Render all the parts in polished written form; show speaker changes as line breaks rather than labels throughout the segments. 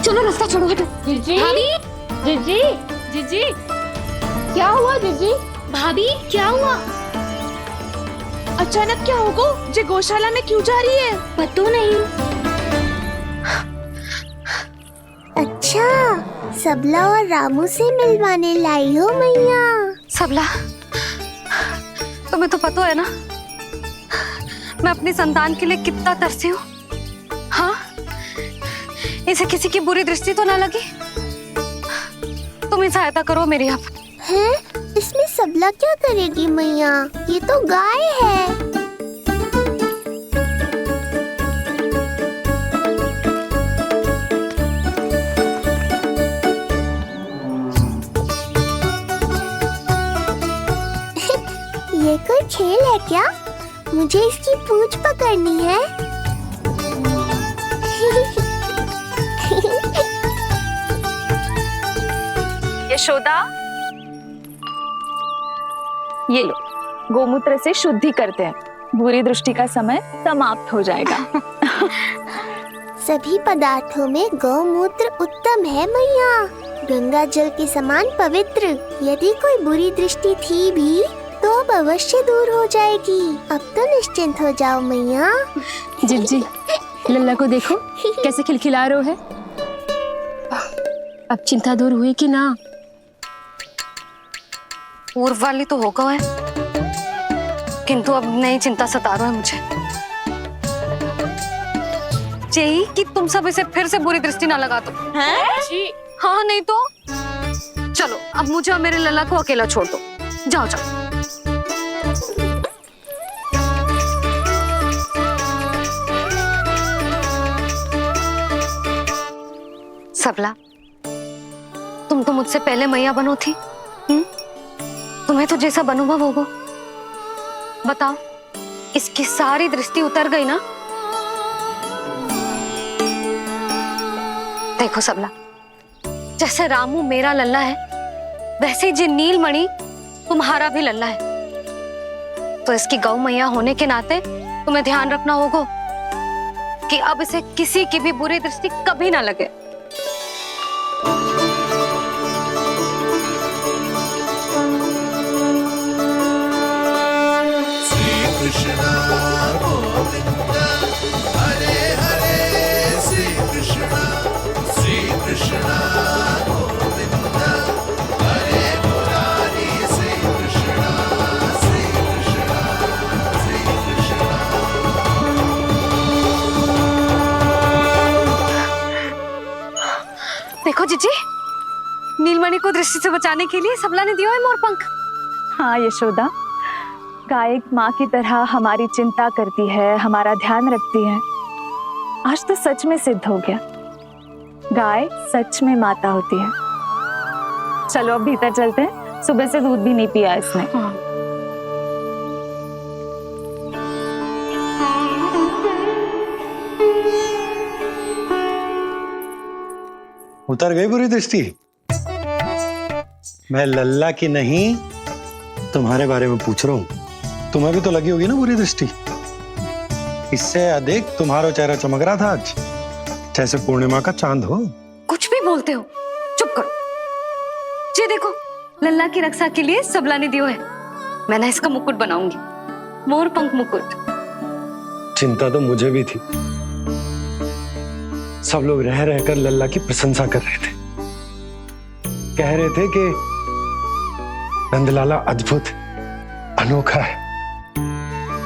चलो रास्ता छोड़ो। हटो।
जीजी,
भाभी,
जीजी, जीजी, क्या हुआ जीजी?
भाभी क्या हुआ?
अचानक क्या होगा? जे गौशाला में क्यों जा रही है?
पता नहीं।
अच्छा, सबला और रामू से मिलवाने लाई हो मैया।
सबला, तुम्हें तो पता है ना मैं अपनी संतान के लिए कितना तरसी हूँ। हाँ, इसे किसी की बुरी दृष्टि तो ना लगी। तुम ही सहायता करो मेरी। अब
हैं? इसमें सबला क्या करेगी मैया? ये तो गाय है। ये कोई खेल है क्या? मुझे इसकी पूंछ पकड़नी है।
यशोदा, ये लो, गोमूत्र से शुद्धि करते हैं, बुरी दृष्टि का समय समाप्त हो जाएगा।
सभी पदार्थों में गौमूत्र उत्तम है मैया, गंगा जल के समान पवित्र। यदि कोई बुरी दृष्टि थी भी तो अब अवश्य दूर हो जाएगी। अब तो निश्चिंत हो जाओ मैया।
जी, लल्ला को देखो कैसे खिलखिला रहे है। अब चिंता दूर हुई कि ना?
पूर्व वाली तो होगा है, किंतु अब नई चिंता सता रहा है मुझे। यही कि तुम सब इसे फिर से बुरी दृष्टि ना लगा दो।
जी।
हाँ, नहीं तो चलो अब मुझे और मेरे लल्ला को अकेला छोड़ दो। जाओ जाओ। सबला, तुम तो मुझसे पहले मैया बनो थी। तुम्हें तो जैसा अनुभव होगा। बताओ, इसकी सारी दृष्टि उतर गई ना? देखो सबला, जैसे रामू मेरा लल्ला है, वैसे जी नीलमणि तुम्हारा भी लल्ला है। तो इसकी गौ मैया होने के नाते तुम्हें ध्यान रखना होगा कि अब इसे किसी की भी बुरी दृष्टि कभी ना लगे।
कृष्णा गोविंद हरे हरे श्री कृष्णा गोविंद हरे मुरारी श्री कृष्णा
देखो जीजी, नीलमणि को दृष्टि से बचाने के लिए सबला ने दिया है मोरपंख।
हाँ यशोदा, गाय एक माँ की तरह हमारी चिंता करती है, हमारा ध्यान रखती है। आज तो सच में सिद्ध हो गया, गाय सच में माता होती है। चलो अब भीतर चलते हैं, सुबह से दूध भी नहीं पिया इसने।
उतर गई बुरी दृष्टि? मैं लल्ला की नहीं तुम्हारे बारे में पूछ रहा हूं। तुम्हें भी तो लगी होगी ना बुरी दृष्टि। इससे अधिक तुम्हारा चेहरा चमक रहा था आज, जैसे पूर्णिमा का चांद हो।
कुछ भी बोलते हो, चुप करो। ये देखो, लल्ला की रक्षा के लिए सबला ने दियो है। मैं ना इसका मुकुट बनाऊंगी, मोरपंख मुकुट।
चिंता तो मुझे भी थी। सब लोग रह रहकर लल्ला की प्रशंसा कर रहे थे, कह रहे थे कि नंदलाला अद्भुत, अनोखा है,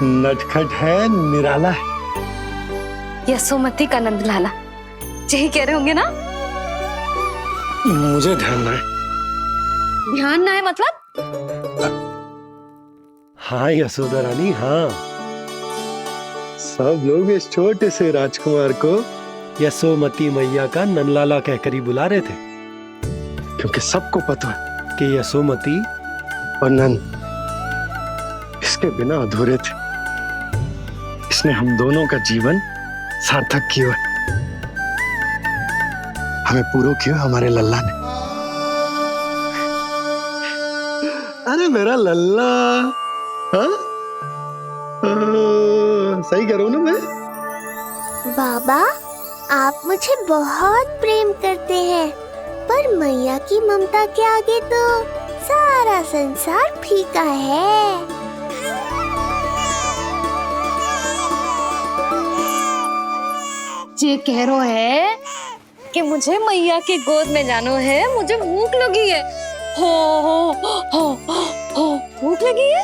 नटखट है, निराला है।
यशोमती का नंदलाला, यही कह रहे होंगे ना?
मुझे ध्यान ना है।
ध्यान ना है मतलब?
हाँ यशोदा रानी, हाँ। सब लोग इस छोटे से राजकुमार को यशोमती मैया का नंदलाला कहकर ही बुला रहे थे, क्योंकि सबको पता है कि यशोमती और नंद इसके बिना अधूरे थे। इसने हम दोनों का जीवन सार्थक किया, हमें पूरा किया हमारे लल्ला ने। अरे मेरा लल्ला, हाँ? सही करो ना मैं?
बाबा, आप मुझे बहुत प्रेम करते हैं, पर मैया की ममता के आगे तो सारा संसार फीका है।
ये कह रो है कि मुझे मैया की गोद में जानो है, मुझे भूख लगी है। हो भूख लगी है?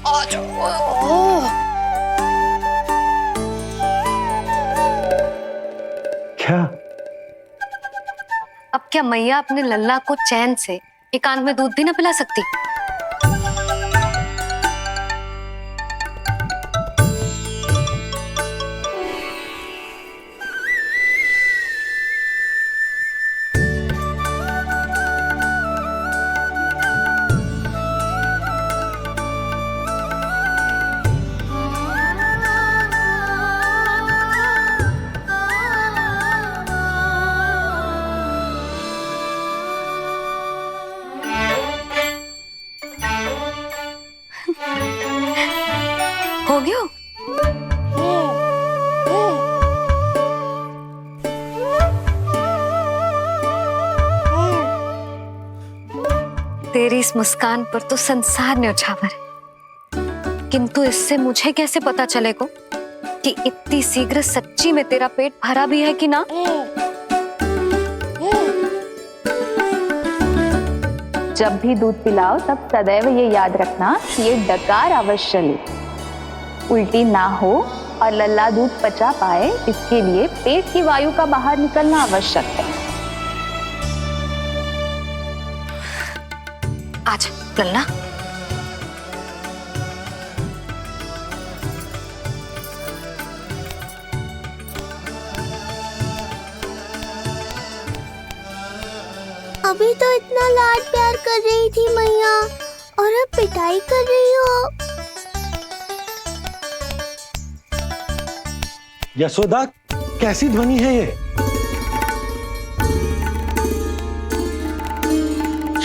आ जाओ।
क्या?
अब क्या मैया अपने लल्ला को चैन से एकांत में दूध भी ना पिला सकती? हो गया? तेरी इस मुस्कान पर तो संसार न्यौछावर है, किंतु इससे मुझे कैसे पता चलेगा कि इतनी शीघ्र सच्ची में तेरा पेट भरा भी है कि ना?
जब भी दूध पिलाओ तब सदैव ये याद रखना कि ये डकार अवश्य ले, उल्टी ना हो और लल्ला दूध पचा पाए, इसके लिए पेट की वायु का बाहर निकलना आवश्यक है।
आज लल्ला,
अभी तो इतना लाड प्यार कर रही थी मैया, और अब पिटाई कर रही हो।
यशोदा, कैसी ध्वनि है ये?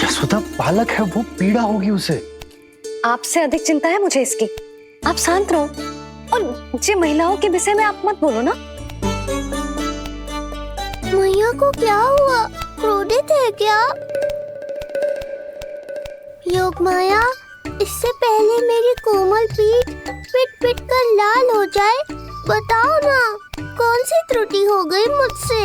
यशोदा, बालक है वो, पीड़ा होगी उसे।
आपसे अधिक चिंता है मुझे इसकी। आप शांत रहो, और ये महिलाओं के विषय में आप मत बोलो ना।
मैया को क्या हुआ? क्रोधित है क्या? योग माया, इससे पहले मेरी कोमल पीठ पिट पिट कर लाल हो जाए, बताओ ना कौन सी त्रुटि हो गई मुझसे?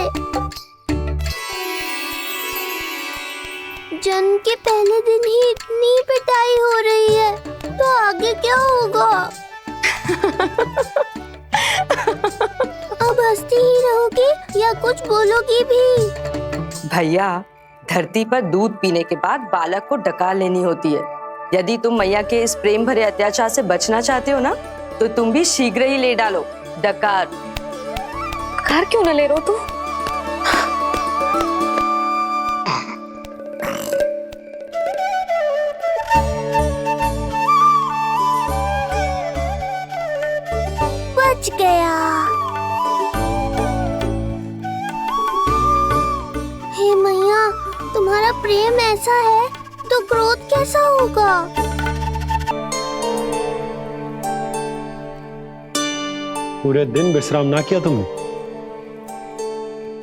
जन्म के पहले दिन ही इतनी पिटाई हो रही है, तो आगे क्या होगा? अब हंसती ही रहोगी या कुछ बोलोगी भी?
भैया, धरती पर दूध पीने के बाद बालक को डकार लेनी होती है। यदि तुम मैया के इस प्रेम भरे अत्याचार से बचना चाहते हो ना, तो तुम भी शीघ्र ही ले डालो डकार।
डकार क्यों न ले रो तू?
बच गया। हे मैया, तुम्हारा प्रेम ऐसा है तो क्रोध कैसा होगा?
पूरे दिन विश्राम ना किया तुमने?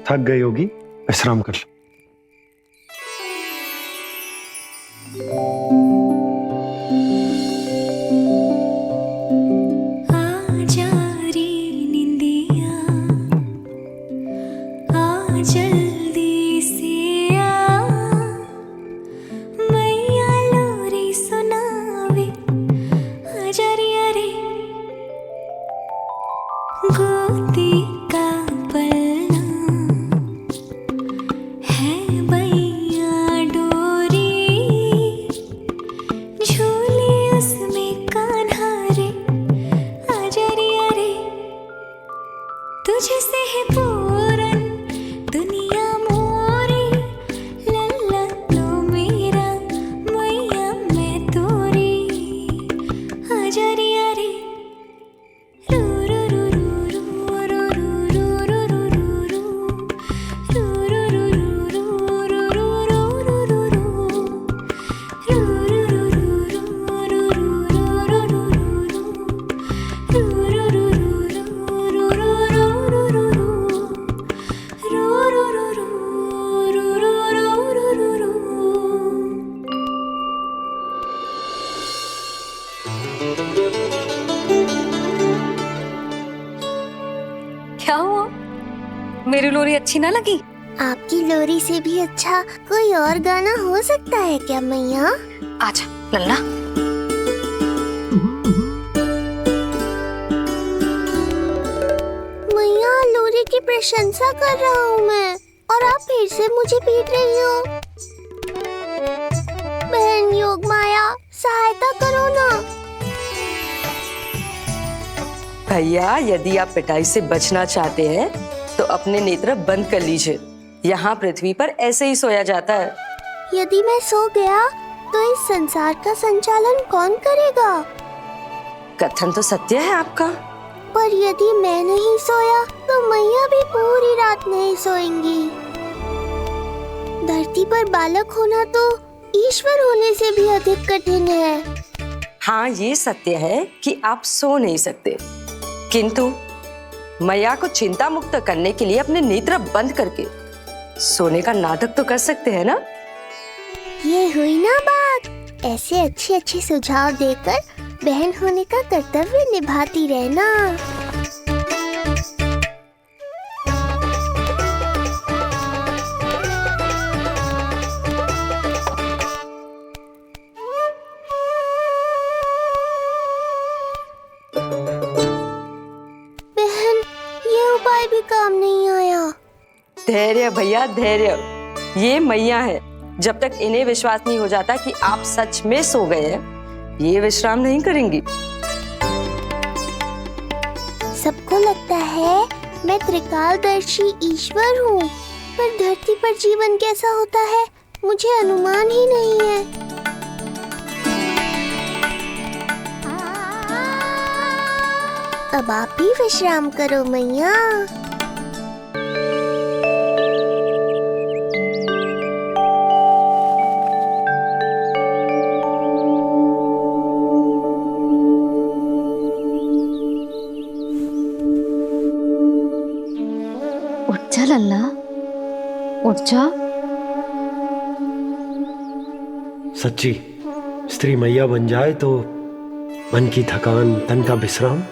थक गई होगी, विश्राम कर लो।
तुझसे है पूरन दुनिया
मेरी लोरी अच्छी ना लगी?
आपकी लोरी से भी अच्छा कोई और गाना हो सकता है क्या मैया?
आजा लल्ला।
मैया, लोरी की प्रशंसा कर रहा हूँ मैं और आप फिर से मुझे पीट रही हो। बहन योग माया, सहायता करो ना।
भैया, यदि आप पिटाई से बचना चाहते हैं तो अपने नेत्र बंद कर लीजिए। यहाँ पृथ्वी पर ऐसे ही सोया जाता है।
यदि मैं सो गया तो इस संसार का संचालन कौन करेगा?
कथन तो सत्य है आपका।
पर यदि मैं नहीं सोया तो मैया भी पूरी रात नहीं सोएंगी। धरती पर बालक होना तो ईश्वर होने से भी अधिक कठिन है।
हाँ, ये सत्य है कि आप सो नहीं सकते, किंतु मैया को चिंता मुक्त करने के लिए अपने नेत्र बंद करके सोने का नाटक तो कर सकते हैं ना।
ये हुई ना बात। ऐसे अच्छे अच्छे सुझाव देकर बहन होने का कर्तव्य निभाती रहना। बहन, ये उपाय भी काम नहीं आया।
धैर्य भैया, धैर्य। ये मैया है, जब तक इन्हें विश्वास नहीं हो जाता कि आप सच में सो गए हैं, ये विश्राम नहीं करेंगी।
सबको लगता है मैं त्रिकालदर्शी ईश्वर हूँ, पर धरती पर जीवन कैसा होता है मुझे अनुमान ही नहीं है। अब आप भी विश्राम करो मैया।
उठ जा लल्ला, उठ जा।
सच्ची स्त्री मैया बन जाए तो मन की थकान, तन का विश्राम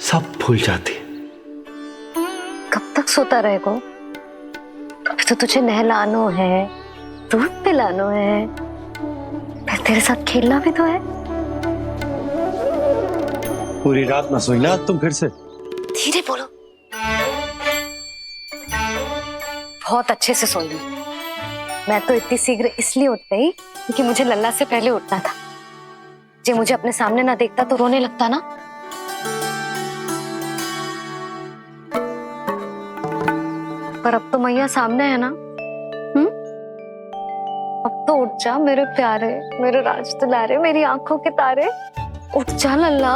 सब भूल जाती है।
कब तक सोता रहेगा? अभी तो तुझे नहलानो है, दूध पिलानो है, फिर तेरे साथ खेलना भी तो है।
पूरी रात ना सोई ना तुम फिर से?
धीरे बोलो। बहुत अच्छे से सोई हूँ। मैं तो इतनी शीघ्र इसलिए उठ गई क्योंकि मुझे लल्ला से पहले उठना था। जे मुझे अपने सामने ना देखता तो रोने लगता ना। पर अब तो मैया सामने है ना। अब तो उठ जा मेरे प्यारे, मेरे राज दुलारे, मेरी आंखों के तारे। उठ जा लल्ला।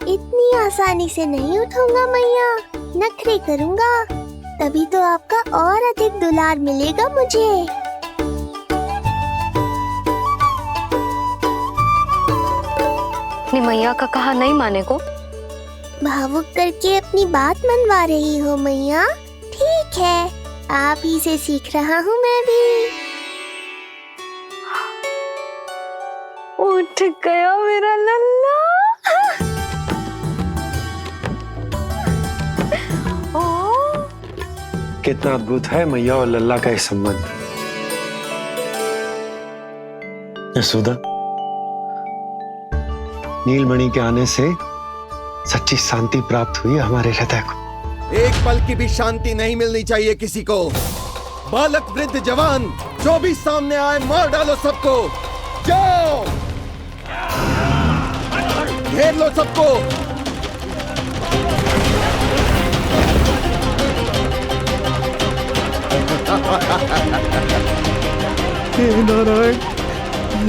इतनी आसानी से नहीं उठूंगा मैया, नखरे करूंगा, तभी तो आपका और अधिक दुलार मिलेगा मुझे।
अपनी मैया का कहा नहीं माने को?
भावुक करके अपनी बात मनवा रही हो मैया। ठीक है, आप ही से सीख रहा हूँ मैं भी।
उठ गया मेरा लल्ला।
कितना अद्भुत है मैया और लल्ला का ये संबंध। यशोदा, नीलमणि के आने से सच्ची शांति प्राप्त हुई हमारे हृदय को।
एक पल की भी शांति नहीं मिलनी चाहिए किसी को। बालक, वृद्ध, जवान, जो भी सामने आए मार डालो सबको। जाओ, घेर लो सबको।
हे नारायण,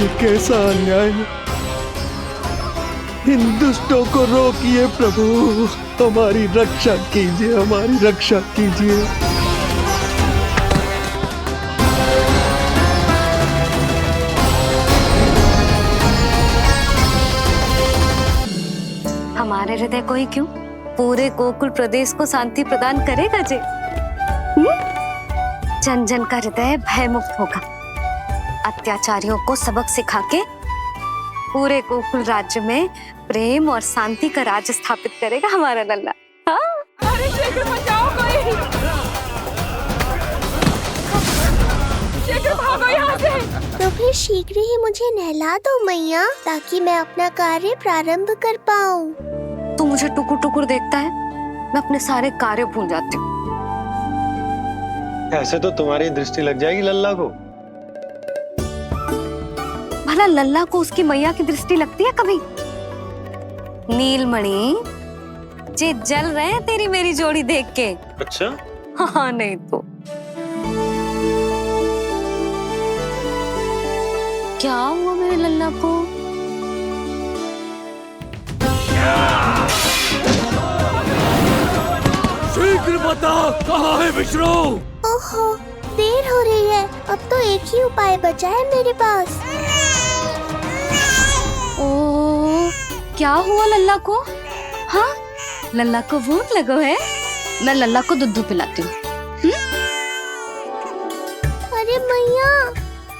ये कैसा अन्याय है। इन दुष्टों को रोकिए प्रभु, हमारी रक्षा कीजिए, हमारी रक्षा कीजिए।
हमारे हृदय को ही क्यों, पूरे गोकुल प्रदेश को शांति प्रदान करेगा जे। जन जन का हृदय भय मुक्त होगा। अत्याचारियों को सबक सिखा के पूरे गोकुल राज्य में प्रेम और शांति का राज स्थापित करेगा हमारा लल्ला। हाँ?
अरे शीघ्र बचाओ कोई।
फिर शीघ्र ही मुझे नहला दो मैया, ताकि मैं अपना कार्य प्रारंभ कर पाऊँ।
तू मुझे टुकुर टुकुर देखता है, मैं अपने सारे कार्य भूल जाती हूँ।
ऐसे तो तुम्हारी दृष्टि लग जाएगी लल्ला को।
भला लल्ला को उसकी मैया की दृष्टि लगती है कभी? नीलमणि, जे जल रहे हैं तेरी मेरी जोड़ी देख के।
अच्छा,
हाँ नहीं तो क्या हुआ मेरे लल्ला को?
शीघ्र बता, कहाँ है विष्णु?
ओहो, देर हो रही है। अब तो एक ही उपाय बचा है मेरे पास।
ओ, क्या हुआ लल्ला को? हाँ, लल्ला को भूख लगो है? मैं लल्ला को दूध पिलाती हूँ।
अरे मैया,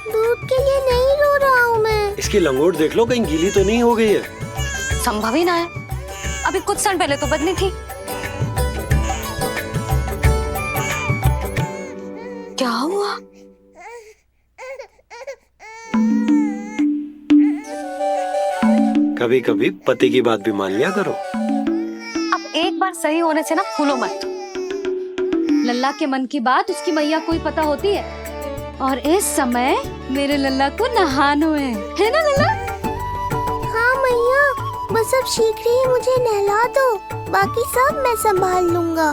दूध के लिए नहीं रो रहा हूँ मैं।
इसकी लंगोट देख लो, कहीं गीली तो नहीं हो गई है।
संभव ही ना है, अभी कुछ क्षण पहले तो बदली थी। क्या हुआ?
कभी कभी पति की बात भी मान लिया करो।
अब एक बार सही होने से ना फूलो मत। लल्ला के मन की बात उसकी मैया को ही पता होती है, और इस समय मेरे लल्ला को नहानो है ना लल्ला?
हाँ मैया, बस अब शीघ्र ही मुझे नहला दो, बाकी सब मैं संभाल लूंगा।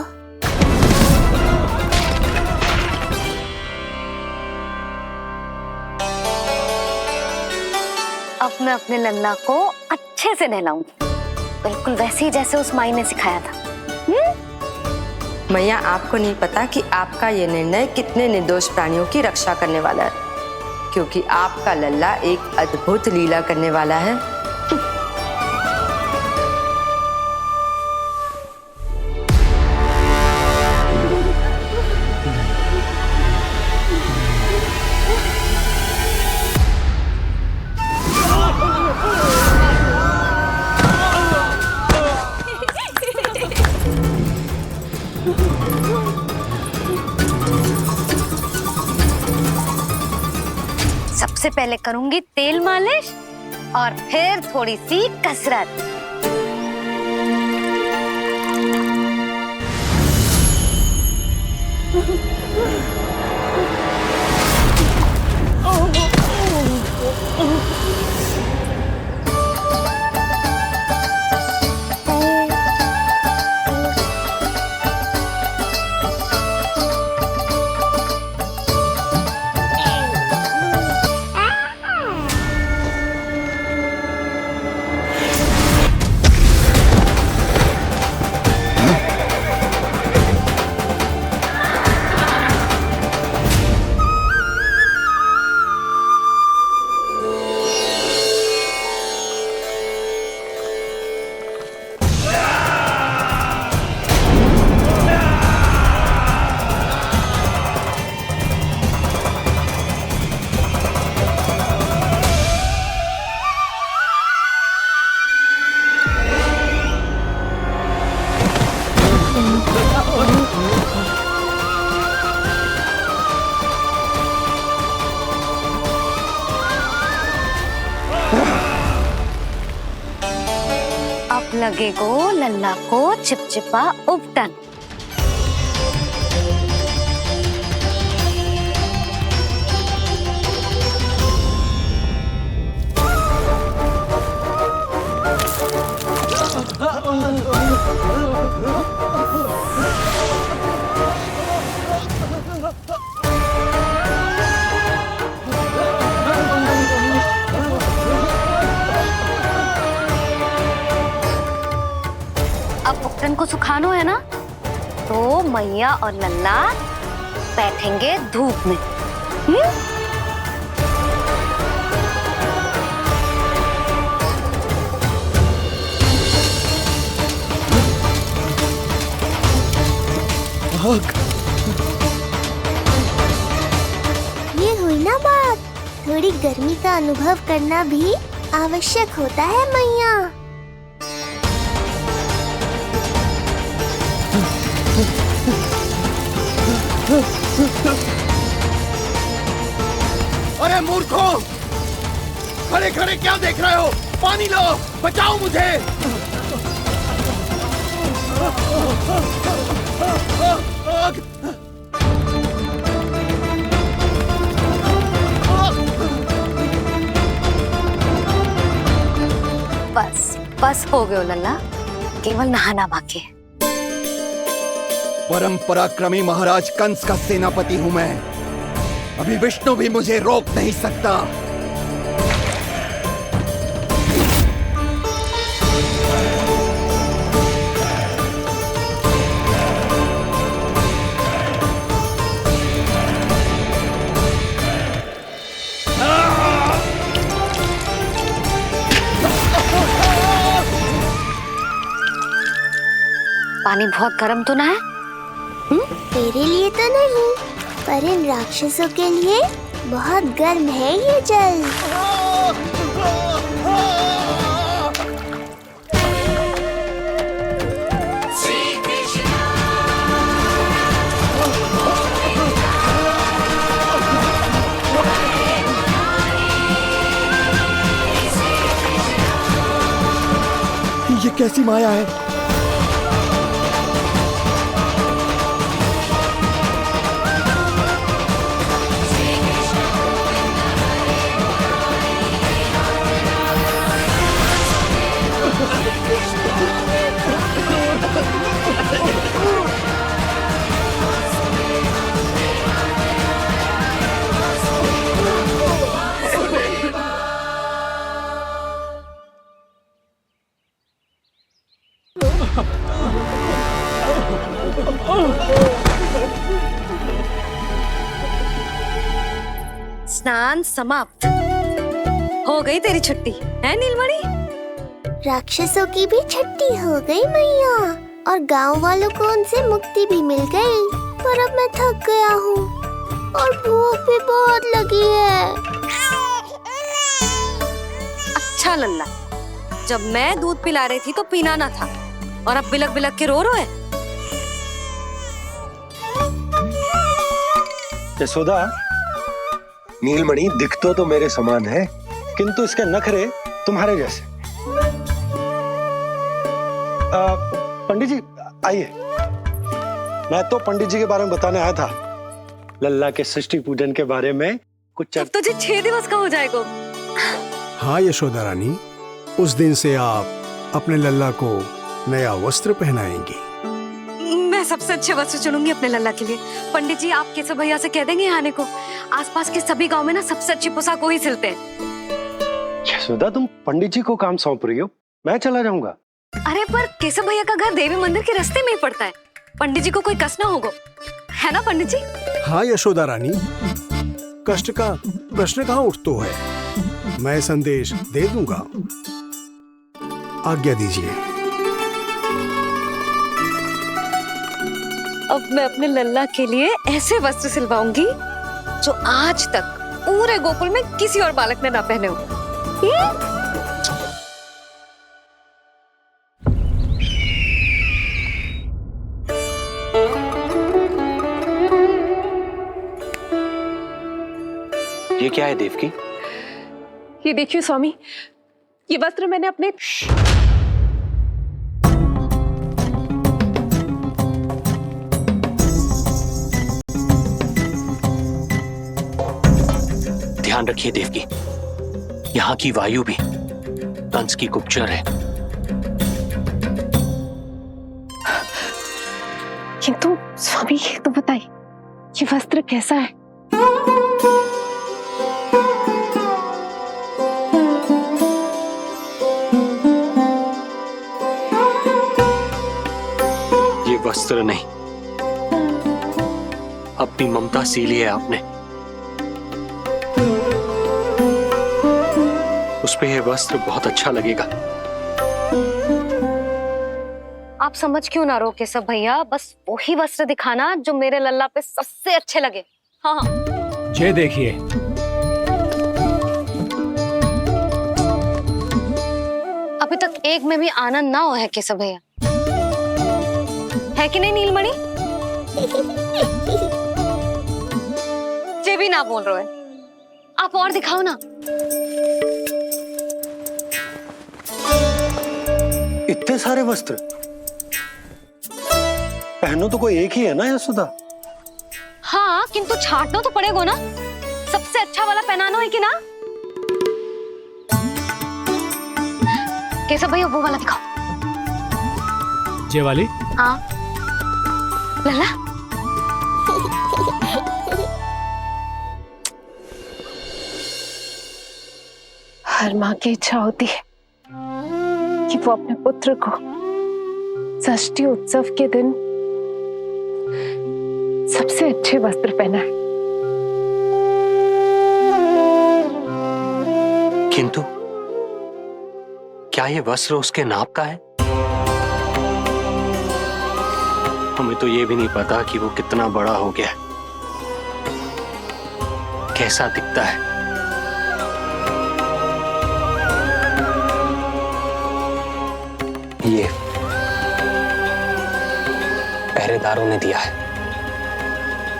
अब मैं अपने लल्ला को अच्छे से नहलाऊंगी, बिल्कुल वैसे ही जैसे उस माई ने सिखाया था।
मैया, आपको नहीं पता कि आपका ये निर्णय कितने निर्दोष प्राणियों की रक्षा करने वाला है, क्योंकि आपका लल्ला एक अद्भुत लीला करने वाला है।
सबसे पहले करूंगी तेल मालिश और फिर थोड़ी सी कसरत। अब लगेगो लल्ला को चिपचिपा उपटन। अब उपटन को सुखानो है ना, तो मैया और लल्ला बैठेंगे धूप में।
ये हुई ना बात, थोड़ी गर्मी का अनुभव करना भी आवश्यक होता है मैया।
अरे मूर्खों, खड़े खड़े क्या देख रहे हो? पानी लो, बचाओ मुझे।
बस बस हो गयो लल्ला, केवल नहाना बाकी है।
परम पराक्रमी महाराज कंस का सेनापति हूं मैं। अभी विष्णु भी मुझे रोक नहीं सकता।
पानी बहुत गर्म तो ना है?
तेरे लिए तो नहीं, पर इन राक्षसों के लिए बहुत गर्म है ये जल।
ये कैसी माया है?
स्नान समाप्त। हो गई तेरी छुट्टी है नीलमणि?
राक्षसों की भी छुट्टी हो गई मैया, और गांव वालों को उनसे मुक्ति भी मिल गई। पर अब मैं थक गया हूँ और भूख भी बहुत लगी है।
अच्छा लल्ला, जब मैं दूध पिला रही थी तो पीना ना था, और अब बिलक बिलक के रो है।
यशोदा, नीलमणि दिखतो तो मेरे समान है, किंतु इसके नखरे तुम्हारे जैसे। पंडित जी आइए। मैं तो पंडित जी के बारे में बताने आया था, लल्ला के सृष्टि पूजन के बारे में कुछ।
अब तुझे 6 दिवस का हो जाएगा।
हाँ यशोदा रानी, उस दिन से आप अपने लल्ला को नया वस्त्र पहनाएंगी।
मैं सबसे अच्छे वस्त्र चुनूंगी अपने लल्ला के लिए। पंडित जी, आप केशव भैया से कह देंगे यहाँ आने को। आसपास के सभी गांव में ना सबसे अच्छी पोशाक वही सिलते हैं।
यशोदा, तुम पंडित जी को काम सौंप रही हो, मैं चला जाऊंगा।
अरे पर केशव भैया का घर देवी मंदिर के रास्ते में ही पड़ता है, पंडित जी को कोई कष्ट ना होगा, है ना पंडित जी?
हाँ यशोदा रानी, कष्ट का प्रश्न कहाँ उठतो है, मैं संदेश दे दूंगा। आज्ञा दीजिए।
अब मैं अपने लल्ला के लिए ऐसे वस्त्र सिलवाऊंगी जो आज तक पूरे गोकुल में किसी और बालक ने ना पहने हो।
ये क्या है देवकी?
ये देखिए स्वामी, ये वस्त्र मैंने अपने
ध्यान रखिए देवकी, यहाँ की वायु भी कंस की गुप्तचर है।
किंतु स्वामी ये तो बताइए, ये वस्त्र कैसा है?
ये वस्त्र नहीं, अपनी ममता सी ली है आपने। उस पे ये वस्त्र बहुत अच्छा लगेगा।
आप समझ क्यों ना रहो केशव भैया, बस वही वस्त्र दिखाना जो मेरे लल्ला पे सबसे अच्छे लगे। हाँ
ये देखिए,
अभी तक एक में भी आनंद ना हो है केशव भैया, है कि नहीं नीलमणि? ये भी ना बोल रहे हो, आप और दिखाओ ना।
इतने सारे वस्त्र पहनो तो कोई एक ही है ना यशोदा?
हाँ, किंतु छाटना तो पड़ेगा ना, सबसे अच्छा वाला पहनाना है कि ना। कैसा भैया, वो वाला दिखाओ।
ये वाली?
हाँ लल्ला।
हर माँ की इच्छा होती है कि वो अपने पुत्र को षष्ठी उत्सव के दिन सबसे अच्छे वस्त्र पहनाए।
किंतु क्या ये वस्त्र उसके नाप का है? हमें तो ये भी नहीं पता कि वो कितना बड़ा हो गया, कैसा दिखता है। ये पहरेदारों ने दिया है।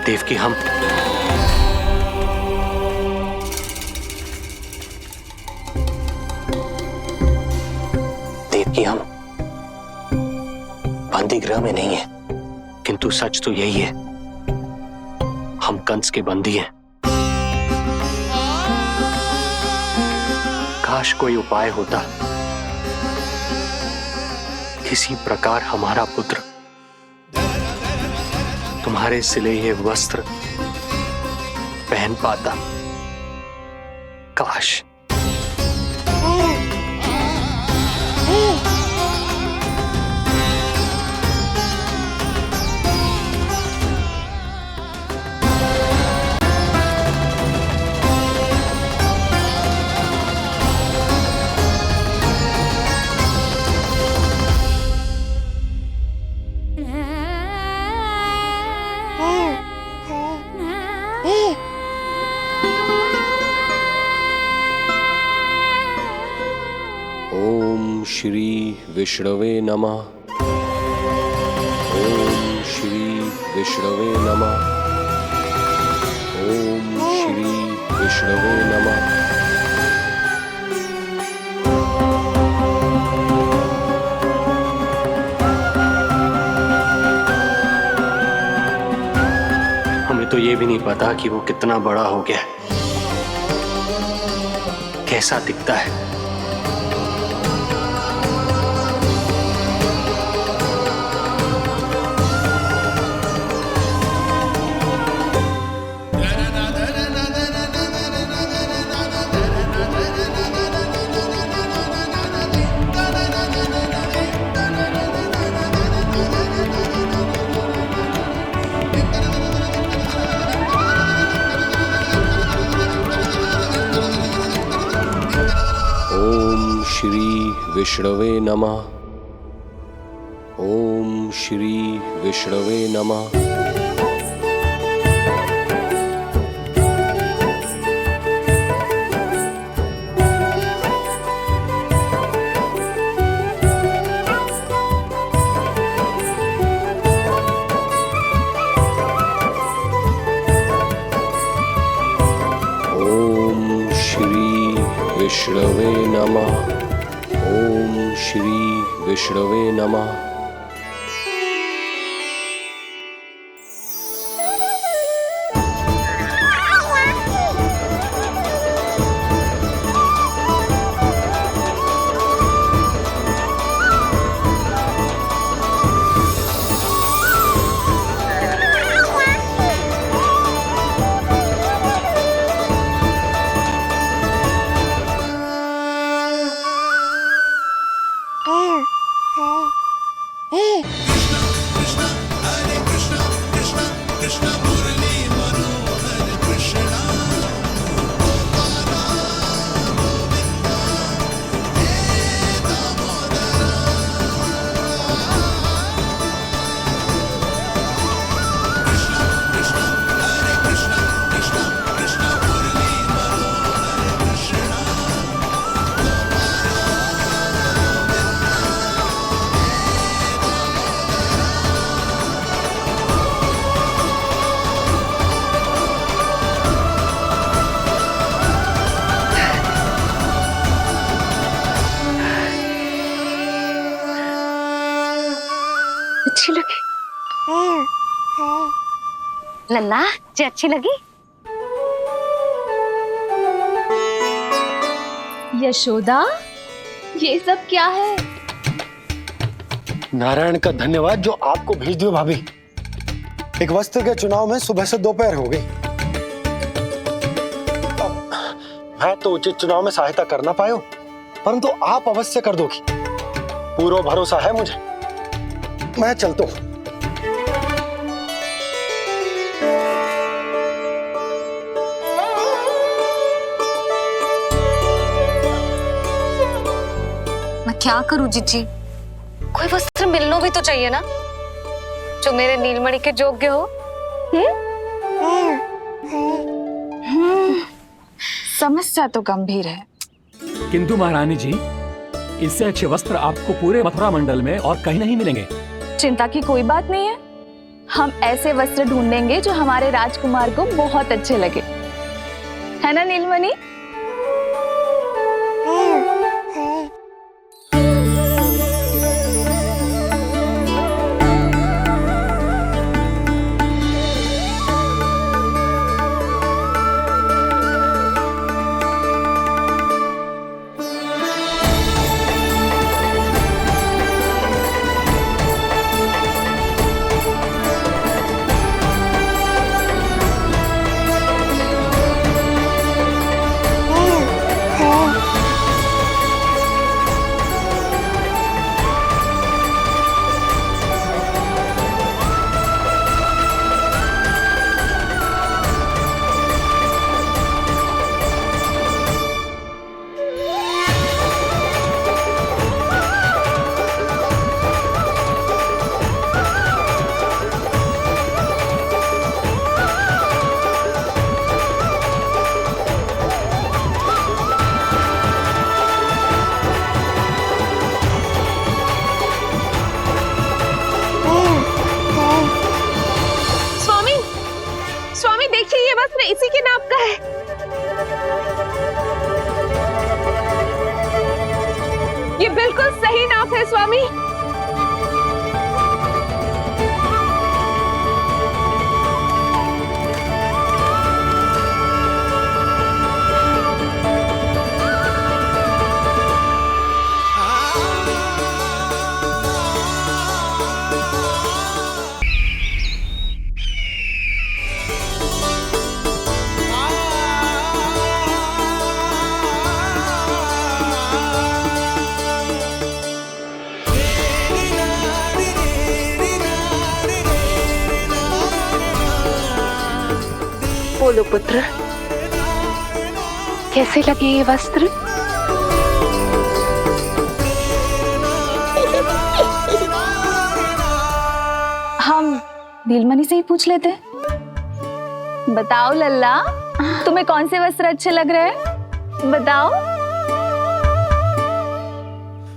देवकी, हम बंदी गृह में नहीं है, किंतु सच तो यही है, हम कंस के बंदी हैं। काश कोई उपाय होता, किसी प्रकार हमारा पुत्र तुम्हारे सिले ये वस्त्र पहन पाता। काश।
ओम श्री विष्णवे नमः। ओम श्री विष्णवे नमः। ओम श्री विष्णवे नमः।
हमें तो ये भी नहीं पता कि वो कितना बड़ा हो गया, कैसा दिखता है।
ओम श्री विष्णवे नमः। ओम श्री विष्णवे नमः। ओम श्री विष्णवे नमः। ओम श्री विष्णवे नमः।
लल्ला जी अच्छी लगी?
यशोदा, ये सब क्या है?
नारायण का धन्यवाद जो आपको भेज दियो भाभी। एक वस्त्र के चुनाव में सुबह से दोपहर हो गई। अब मैं तो उचित चुनाव में सहायता कर ना पायो, परंतु आप अवश्य कर दोगी, पूरा भरोसा है मुझे। मैं चलता हूं।
मैं क्या करूं जीजी? कोई वस्त्र मिलना भी तो चाहिए ना, जो मेरे नीलमणि के योग्य हो।
समस्या तो गंभीर है।
किंतु महारानी जी, इससे अच्छे वस्त्र आपको पूरे मथुरा मंडल में और कहीं नहीं मिलेंगे।
चिंता की कोई बात नहीं है, हम ऐसे वस्त्र ढूंढेंगे जो हमारे राजकुमार को बहुत अच्छे लगे, है ना नीलमणि?
इसी के नाप का है। ये बिल्कुल सही नाप है स्वामी। बोलो पुत्र, कैसे लगे ये वस्त्र?
हम नीलमणि से ही पूछ लेते। बताओ लल्ला, तुम्हें कौन से वस्त्र अच्छे लग रहे हैं? बताओ।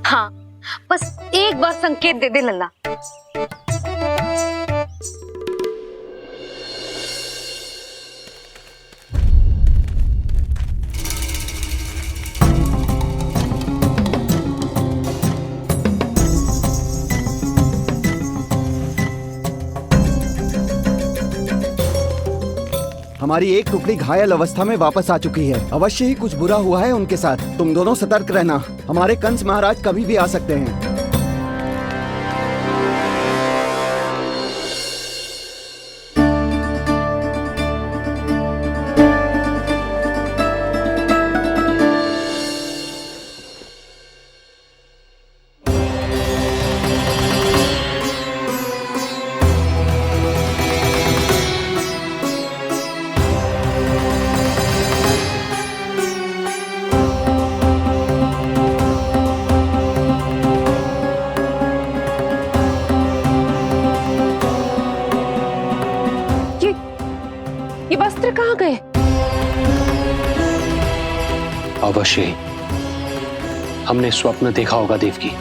हाँ, बस एक बार संकेत दे दे लल्ला।
हमारी एक टुकड़ी घायल अवस्था में वापस आ चुकी है। अवश्य ही कुछ बुरा हुआ है उनके साथ। तुम दोनों सतर्क रहना, हमारे कंस महाराज कभी भी आ सकते हैं।
ये वस्त्र कहाँ गए?
अवश्य ही हमने स्वप्न देखा होगा देवकी।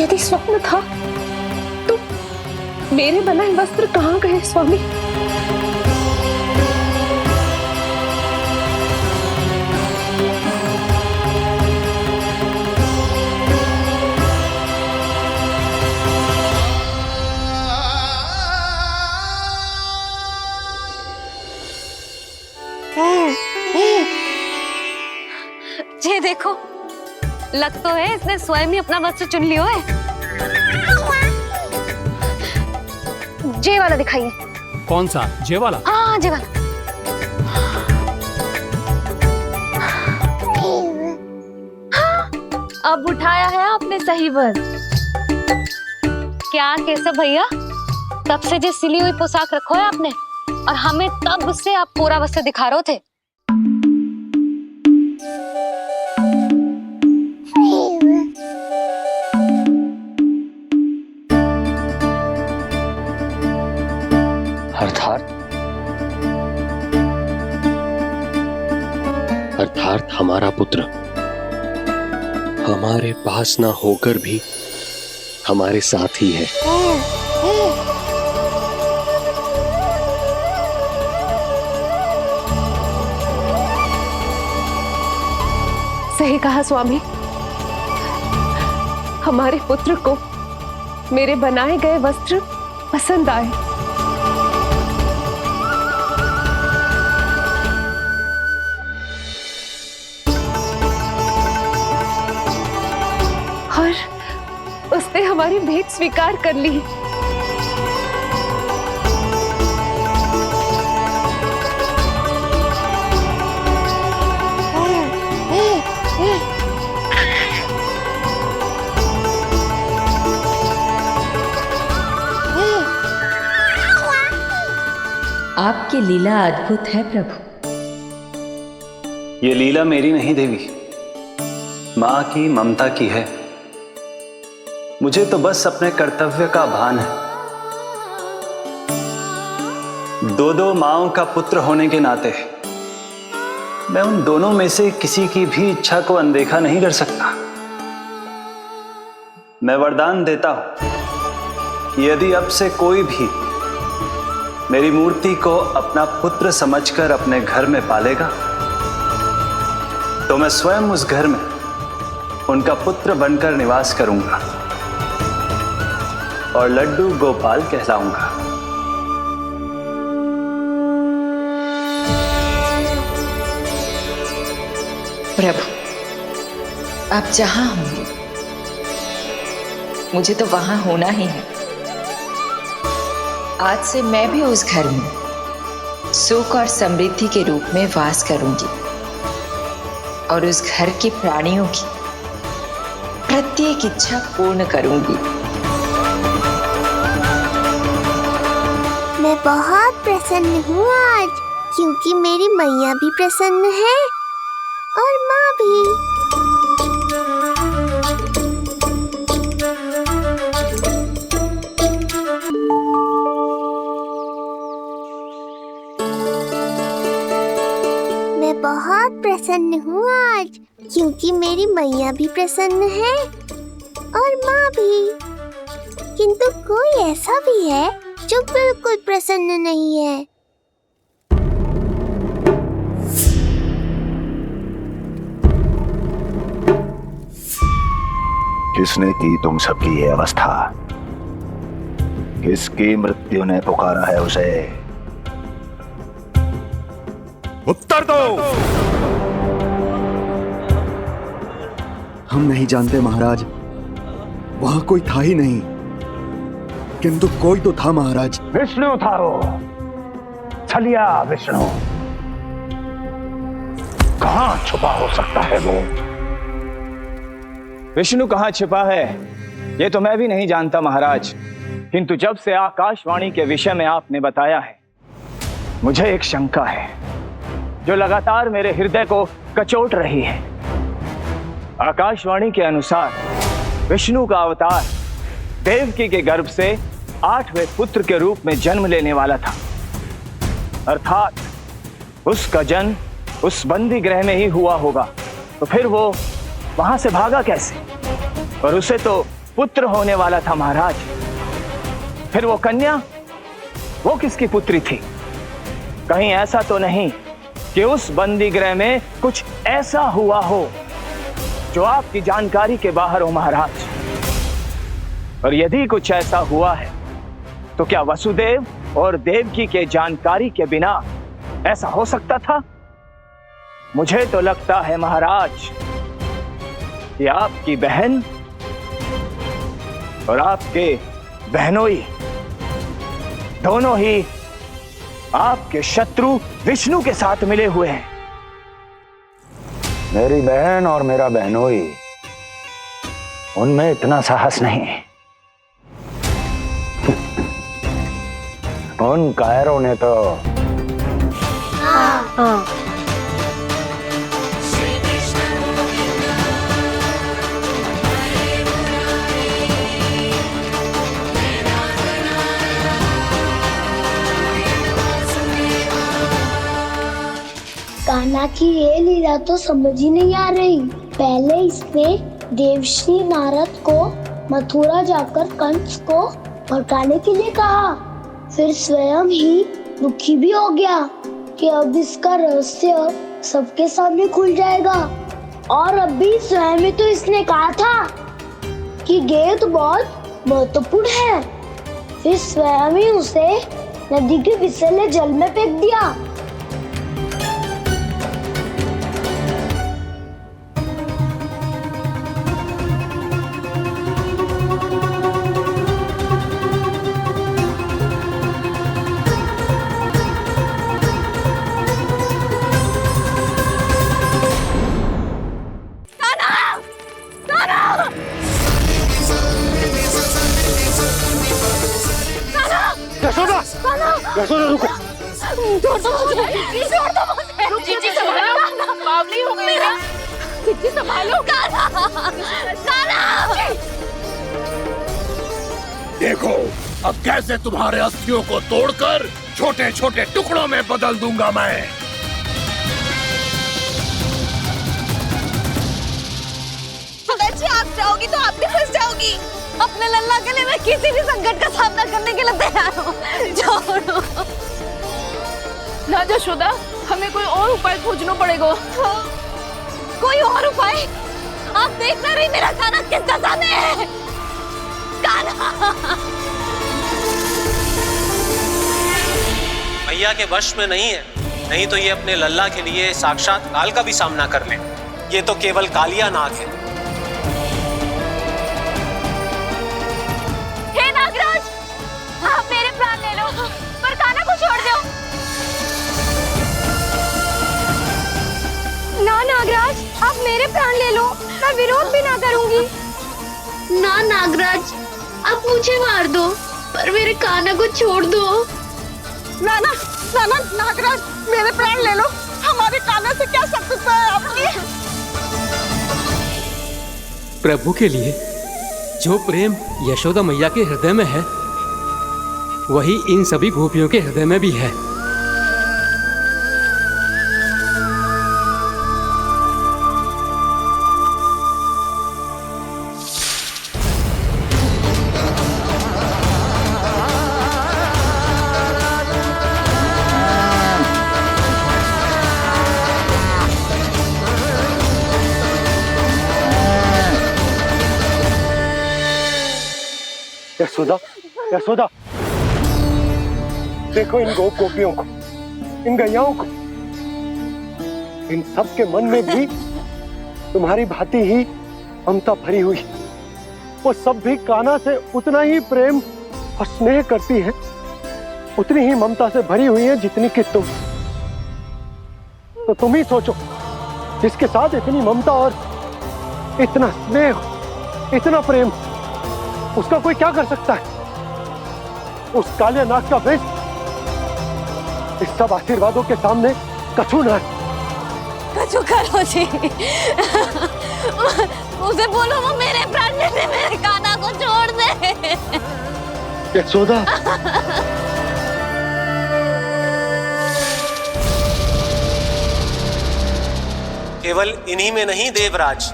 यदि स्वप्न था तो मेरे बनाए वस्त्र कहाँ गए स्वामी?
ये देखो, लग तो है इसने स्वयं ही अपना वस्त्र चुन लियो है। जे वाला दिखाइए।
कौन सा? जे वाला?
हाँ, जे वाला।
अब उठाया है आपने सही वस्त्र।
क्या केशव भैया, तब से जो सिली हुई पोशाक रखो है आपने, और हमें तब से आप पूरा वस्त्र दिखा रहे थे।
अर्थात हमारा पुत्र हमारे पास ना होकर भी हमारे साथ ही है।
सही कहा स्वामी, हमारे पुत्र को मेरे बनाए गए वस्त्र पसंद आए। और उसने हमारी भेंट स्वीकार कर ली।
आपकी लीला अद्भुत है प्रभु।
ये लीला मेरी नहीं देवी, मां की, ममता की है। मुझे तो बस अपने कर्तव्य का भान है। दो माओं का पुत्र होने के नाते मैं उन दोनों में से किसी की भी इच्छा को अनदेखा नहीं कर सकता। मैं वरदान देता हूं कि यदि अब से कोई भी मेरी मूर्ति को अपना पुत्र समझकर अपने घर में पालेगा, तो मैं स्वयं उस घर में उनका पुत्र बनकर निवास करूंगा और लड्डू गोपाल कहलाऊंगा।
प्रभु, आप जहां होंगे मुझे तो वहां होना ही है। आज से मैं भी उस घर में सुख और समृद्धि के रूप में वास करूंगी और उस घर के प्राणियों की प्रत्येक इच्छा पूर्ण करूंगी।
मैं बहुत प्रसन्न हूँ आज, क्योंकि मेरी मैया भी प्रसन्न है और माँ भी। मैं बहुत प्रसन्न हूँ आज, क्योंकि मेरी मैया भी प्रसन्न है और माँ भी। किंतु कोई ऐसा भी है जो बिल्कुल प्रसन्न नहीं है।
किसने की तुम सबकी ये अवस्था? किसकी मृत्यु ने पुकारा है उसे? उत्तर दो।
हम नहीं जानते महाराज, वहां कोई था ही नहीं, किंतु कोई तो था महाराज।
विष्णु था वो, छलिया विष्णु। कहां छुपा हो सकता है वो?
विष्णु कहां छिपा है ये तो मैं भी नहीं जानता महाराज, किंतु जब से आकाशवाणी के विषय में आपने बताया है, मुझे एक शंका है जो लगातार मेरे हृदय को कचोट रही है। आकाशवाणी के अनुसार विष्णु का अवतार देवकी के गर्भ से 8वें पुत्र के रूप में जन्म लेने वाला था, अर्थात उसका जन्म उस बंदी गृह में ही हुआ होगा। तो फिर वो वहां से भागा कैसे? और उसे तो पुत्र होने वाला था महाराज। फिर वो कन्या, वो किसकी पुत्री थी? कहीं ऐसा तो नहीं कि उस बंदी गृह में कुछ ऐसा हुआ हो जो आपकी जानकारी के बाहर हो महाराज? और यदि कुछ ऐसा हुआ है तो क्या वसुदेव और देवकी के जानकारी के बिना ऐसा हो सकता था? मुझे तो लगता है महाराज कि आपकी बहन और आपके बहनोई दोनों ही आपके शत्रु विष्णु के साथ मिले हुए हैं।
मेरी बहन और मेरा बहनोई, उनमें इतना साहस नहीं है। उन कायरों ने तो
कान्हा की ये लीला तो समझ ही नहीं आ रही। पहले इसने देवश्री नारद को मथुरा जाकर कंस को भड़काने के लिए कहा, फिर स्वयं ही दुखी भी हो गया कि अब इसका रहस्य सबके सामने खुल जाएगा। और अभी स्वयं ही तो इसने कहा था कि गेंद बहुत महत्वपूर्ण है, फिर स्वयं ही उसे नदी के विसले जल में फेंक दिया।
यशोदा रुको।
छोड़ दो मुझे, छोड़ दो मुझे। जीजी संभालो, बावली हो गई है। जीजी संभालो।
देखो अब कैसे तुम्हारे अस्थियों को तोड़कर छोटे छोटे टुकड़ों में बदल दूंगा मैं।
जी आप जाओगी तो आप भी फंस जाओगी। अपने लल्ला के लिए मैं किसी भी संकट का सामना करने के लिए तैयार हूँ। छोड़ो ना यशोदा, हमें कोई और उपाय खोजना पड़ेगा। कोई और उपाय? आप देख ना रही मेरा कान्हा किस दशा में है। कान्हा
मैया के वश में नहीं है, नहीं तो ये अपने लल्ला के लिए साक्षात काल का भी सामना कर ले। ये तो केवल कालिया नाग है।
हे नागराज, आप मेरे प्राण ले लो पर कान्हा को छोड़ दो।
ना नागराज, आप मेरे प्राण ले लो, मैं विरोध भी ना करूंगी।
ना नागराज, आप मुझे मार दो पर मेरे कान्हा को छोड़ दो।
ना ना ना ना नागराज, मेरे प्राण ले लो, हमारे कान्हा से क्या शत्रुता है आपकी?
प्रभु के लिए जो प्रेम यशोदा मैया के हृदय में है, वही इन सभी गोपियों के हृदय में भी है।
यशोदा, यशोदा, देखो इन गोपियों को, इन गैयाओं को, इन सब के मन में भी तुम्हारी भांति ही ममता भरी हुई। वो सब भी कान्हा से उतना ही प्रेम और स्नेह करती है, उतनी ही ममता से भरी हुई है जितनी कि तुम। तो तुम ही सोचो, जिसके साथ इतनी ममता और इतना स्नेह, इतना प्रेम, उसका कोई क्या कर सकता है? उस काले नाग का वेश इस सब आशीर्वादों के सामने कछु न है।
कछु करो जी। उसे बोलो वो मेरे प्राण ले ले, मेरे कान्हा को छोड़ दे।
यशोदा,
केवल इन्हीं में नहीं देवराज,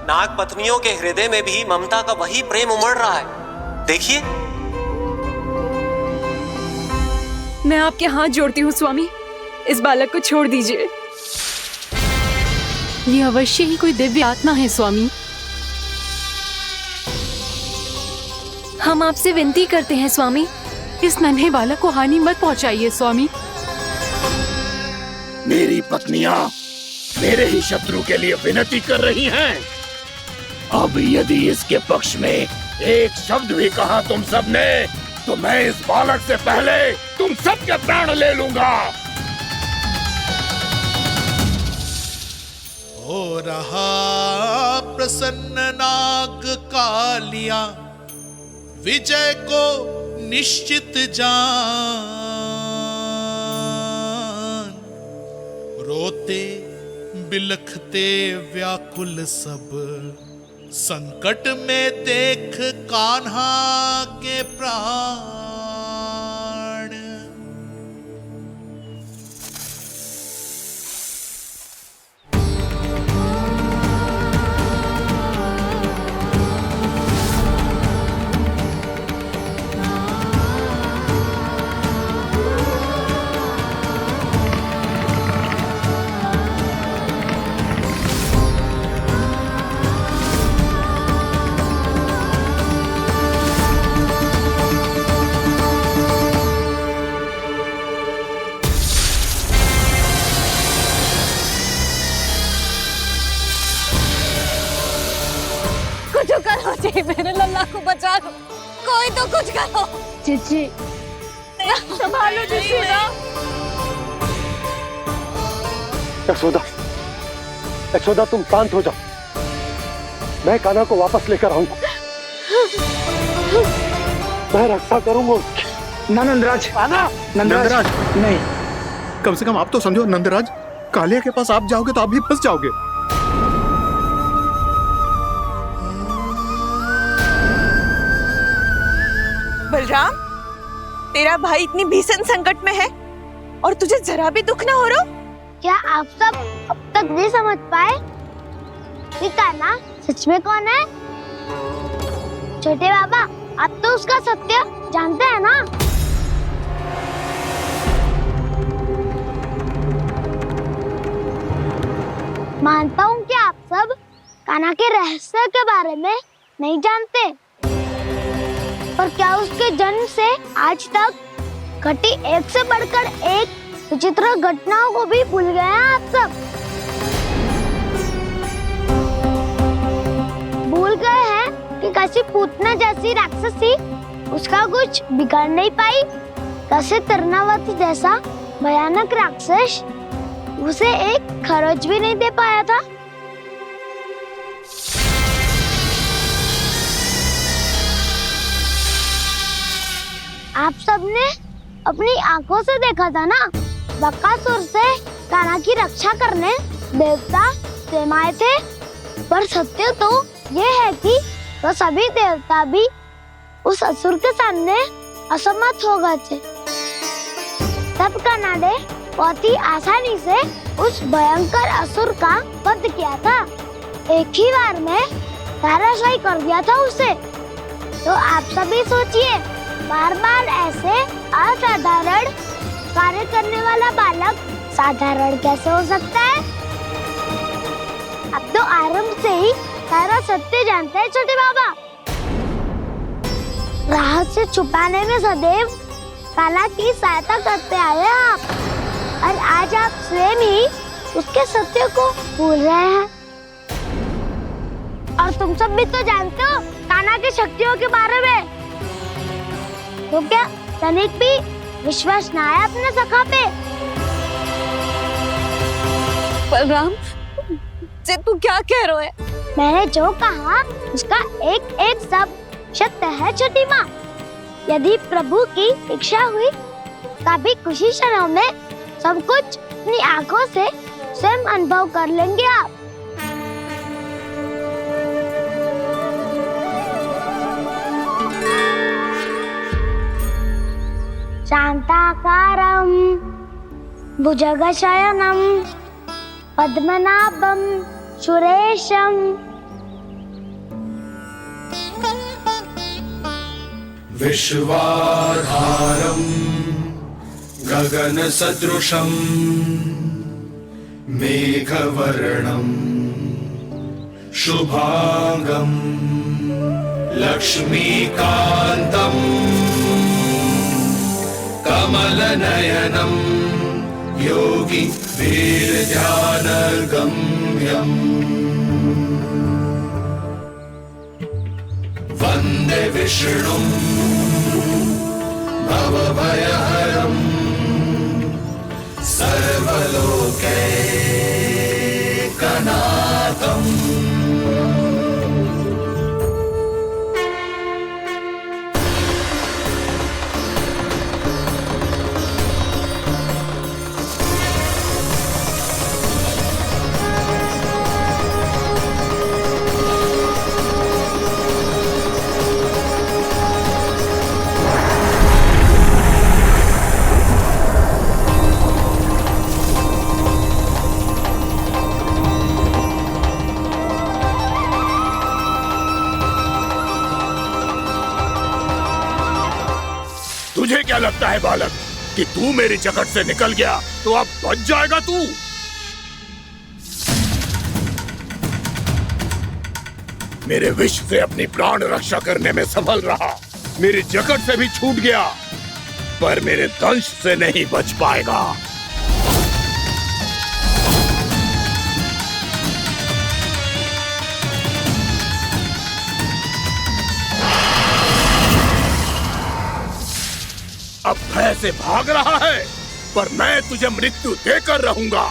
नाग पत्नियों के हृदय में भी ममता का वही प्रेम उमड़ रहा है। देखिए।
मैं आपके हाथ जोड़ती हूँ स्वामी, इस बालक को छोड़ दीजिए। ये अवश्य ही कोई दिव्य आत्मा है स्वामी। हम आपसे विनती करते हैं स्वामी, इस नन्हे बालक को हानि मत पहुंचाइए स्वामी।
मेरी पत्नियां मेरे ही शत्रु के लिए विनती कर रही हैं। अब यदि इसके पक्ष में एक शब्द भी कहा तुम सबने, तो मैं इस बालक से पहले तुम सबके प्राण ले लूंगा।
हो रहा प्रसन्न नाग कालिया, विजय को निश्चित जान। रोते बिलखते व्याकुल सब, संकट में देख कान्हा के प्राण।
कुछ करो जी, मेरे लल्ला को बचा लो, कोई तो कुछ करो। जीजी संभालो यशोदा।
यशोदा, यशोदा तुम शांत हो जाओ, मैं कान्हा को वापस लेकर आऊंगा, मैं रक्षा करूंगा उसकी।
ना नंदराज, नंदराज नहीं, कम से कम आप तो समझो नंदराज, कालिया के पास आप जाओगे तो आप भी फंस जाओगे।
बलराम, तेरा भाई इतनी भीषण संकट में है और तुझे जरा भी दुख ना हो रहा?
क्या आप सब अब तक नहीं समझ पाए कि कान्हा सच में कौन है? छोटे बाबा, आप तो उसका सत्य जानते हैं ना? मानता हूँ कि आप सब कान्हा के रहस्य के बारे में नहीं जानते, पर क्या उसके जन्म से आज तक घटी एक से बढ़कर एक विचित्र घटनाओं को भी भूल गए हैं आप सब? भूल गए हैं कि कैसी पूतना जैसी राक्षसी उसका कुछ बिगाड़ नहीं पाई, कैसे तरनावती जैसा भयानक राक्षस उसे एक खरोच भी नहीं दे पाया था। आप सबने अपनी आंखों से देखा था ना, बकासुर से कान्हा की रक्षा करने देवता स्वयं आए थे। पर सत्य तो ये है कि वो सभी देवता भी उस असुर के सामने असमर्थ हो गए थे। तब कान्हा ने बहुत ही आसानी से उस भयंकर असुर का वध किया था, एक ही बार में धराशायी कर दिया था उसे। तो आप सभी सोचिए, बार बार ऐसे असाधारण कार्य करने वाला बालक साधारण कैसे हो सकता है? अब तो आरंभ से ही सारा सत्य जानते हैं छोटे बाबा। रहस्य छुपाने में सदैव कान्हा की सहायता करते आए हैं आप, और आज आप स्वयं ही उसके सत्य को भूल रहे हैं। और तुम सब भी तो जानते हो कान्हा की शक्तियों के बारे में, तो क्या तनिक भी विश्वास ना है अपने सखा पे?
बलराम, तू क्या कह रहे है?
मैंने जो कहा उसका एक एक शब्द सत्य है छोटी माँ। यदि प्रभु की इच्छा हुई तभी कुछ ही क्षणों में सब कुछ अपनी आंखों से स्वयं अनुभव कर लेंगे आप। शांताकारं भुजगशयनं पद्मनाभं सुरेशं
विश्वाधारं गगनसदृशं मेघवर्णं शुभांगं लक्ष्मीकान्तं कमलनयनं योगी वीर ध्यान गम्यम् वन्दे विष्णुं भवभयहरम् सर्वलोकैकनाथम्
तुझे क्या लगता है बालक कि तू मेरी जकड़ से निकल गया तो अब बच जाएगा तू? मेरे विष से अपनी प्राण रक्षा करने में सफल रहा, मेरी जकड़ से भी छूट गया, पर मेरे दंश से नहीं बच पाएगा। अब भय से भाग रहा है, पर मैं तुझे मृत्यु देकर रहूंगा।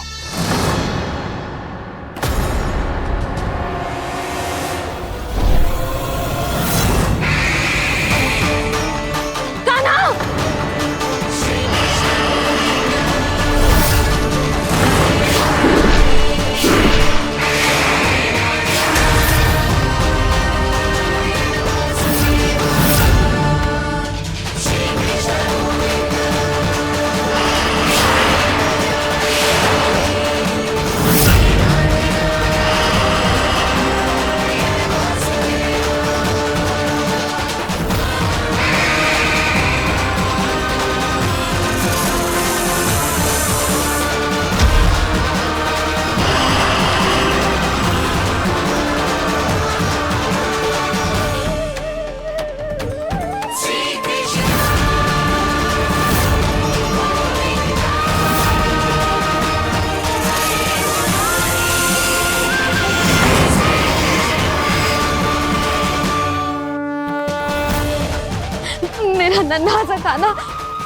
मेरा नन्हा सा कान्हा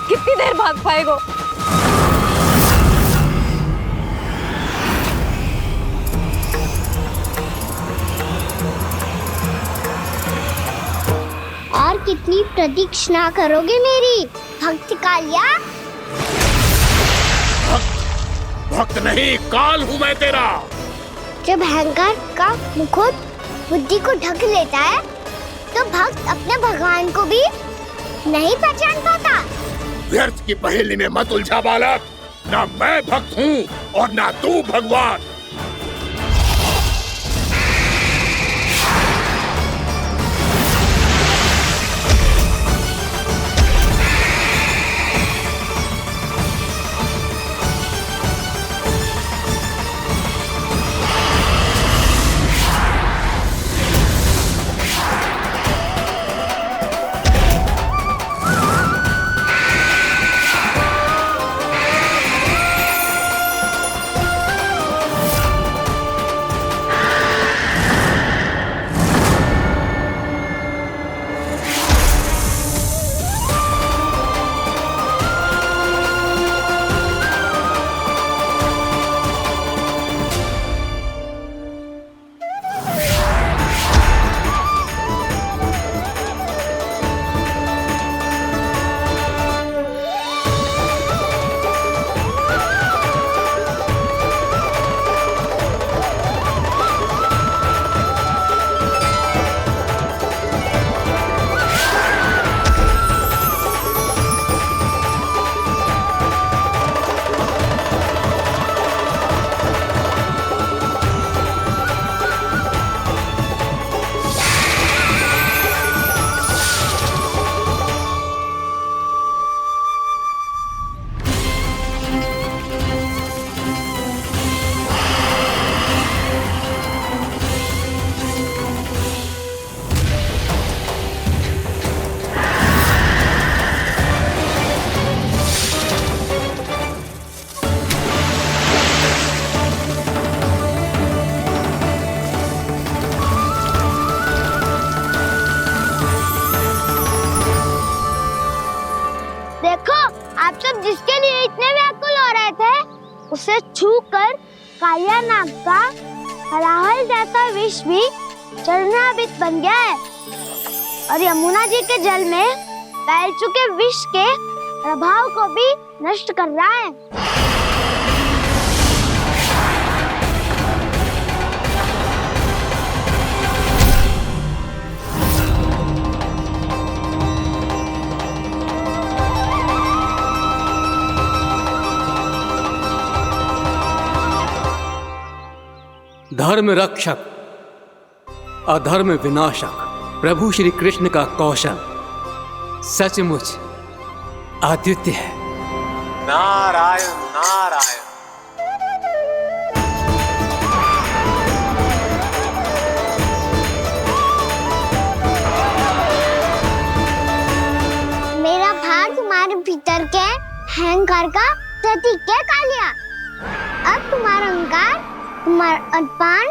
कितनी देर भाग पाएगा?
और कितनी प्रतीक्षा करोगे मेरी भक्त कालिया?
भक्त नहीं, काल हूँ मैं तेरा।
जब अहंकार का मुकुट बुद्धि को ढक लेता है तो भक्त अपने भगवान को भी नहीं पहचान पाता।
व्यर्थ की पहेली में मत उलझा बालक, ना मैं भक्त हूँ और ना तू भगवान।
उसे छूकर कालिया नाग का हलाहल जैसा विष भी चरणामृत बन गया है और यमुना जी के जल में फैल चुके विष के प्रभाव को भी नष्ट कर रहा है।
धर्म रक्षक अधर्म विनाशक प्रभु श्री कृष्ण का कौशल सचमुच अद्वितीय है।
नारायण नारायण।
मेरा भार तुम्हारे भीतर के अहंकार का प्रतीक है कालिया। अब तुम्हारा अहंकार, तुम्हारा अनपान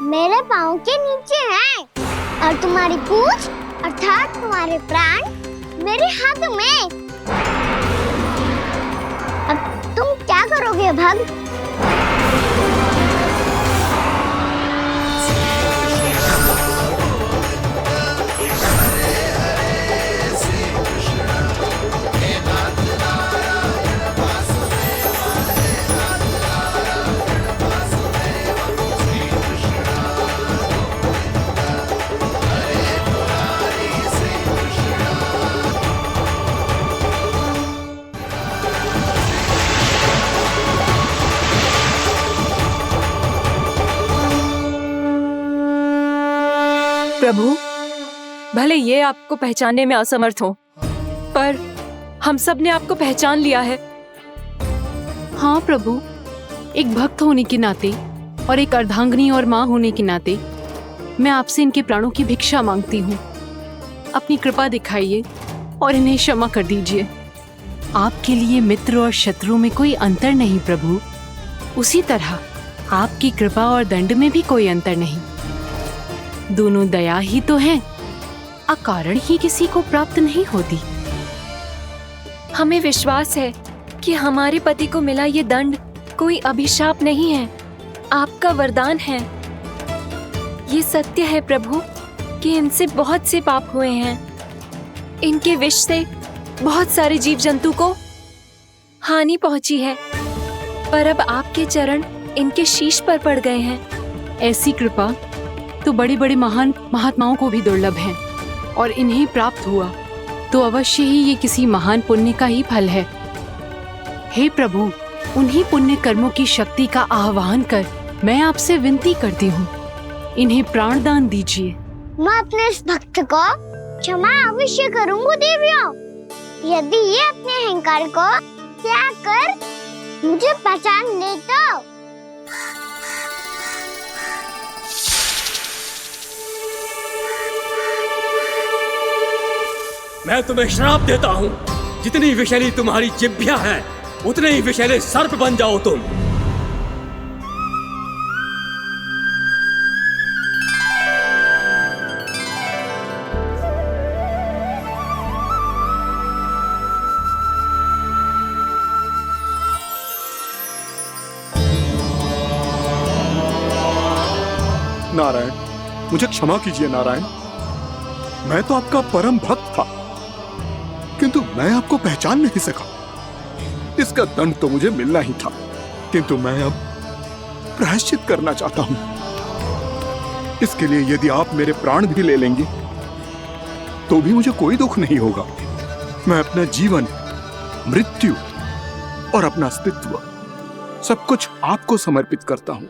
मेरे पाँव के नीचे है और तुम्हारी पूंछ अर्थात तुम्हारे प्राण मेरे हाथ में। अब तुम क्या करोगे भक्त?
प्रभु, भले ये आपको पहचानने में असमर्थ हो, पर हम सब ने आपको पहचान लिया है।
हाँ प्रभु, एक भक्त होने के नाते और एक अर्धांगिनी और माँ होने के नाते मैं आपसे इनके प्राणों की भिक्षा मांगती हूँ। अपनी कृपा दिखाइए और इन्हें क्षमा कर दीजिए। आपके लिए मित्र और शत्रु में कोई अंतर नहीं प्रभु। उसी तरह आपकी कृपा और दंड में भी कोई अंतर नहीं। दोनों दया ही तो हैं, अकारण ही किसी को प्राप्त नहीं होती।
हमें विश्वास है कि हमारे पति को मिला ये दंड कोई अभिशाप नहीं है, आपका वरदान है। ये सत्य है प्रभु कि इनसे बहुत से पाप हुए हैं। इनके विष से बहुत सारे जीव जंतु को हानि पहुंची है, पर अब आपके चरण इनके शीश पर पड़ गए हैं।
ऐसी कृपा तो बड़े बड़े महान महात्माओं को भी दुर्लभ है, और इन्हें प्राप्त हुआ तो अवश्य ही ये किसी महान पुण्य का ही फल है। हे प्रभु, उन्हीं पुण्य कर्मों की शक्ति का आह्वान कर मैं आपसे विनती करती हूँ, इन्हें प्राणदान दीजिए।
मैं अपने इस भक्त को क्षमा अवश्य करूँगी देवियों, यदि ये अपने अहंकार को त्याग कर मुझे पहचान ले तो।
मैं तुम्हें श्राप देता हूँ, जितनी विषैली तुम्हारी जिह्वा है उतने ही विषैले सर्प बन जाओ तुम।
नारायण, मुझे क्षमा कीजिए नारायण। मैं तो आपका परम भक्त था, किंतु मैं आपको पहचान नहीं सका। इसका दंड तो मुझे मिलना ही था, किंतु मैं अब प्रायश्चित करना चाहता हूं। इसके लिए यदि आप मेरे प्राण भी ले लेंगे तो भी मुझे कोई दुख नहीं होगा। मैं अपना जीवन, मृत्यु और अपना अस्तित्व सब कुछ आपको समर्पित करता हूं।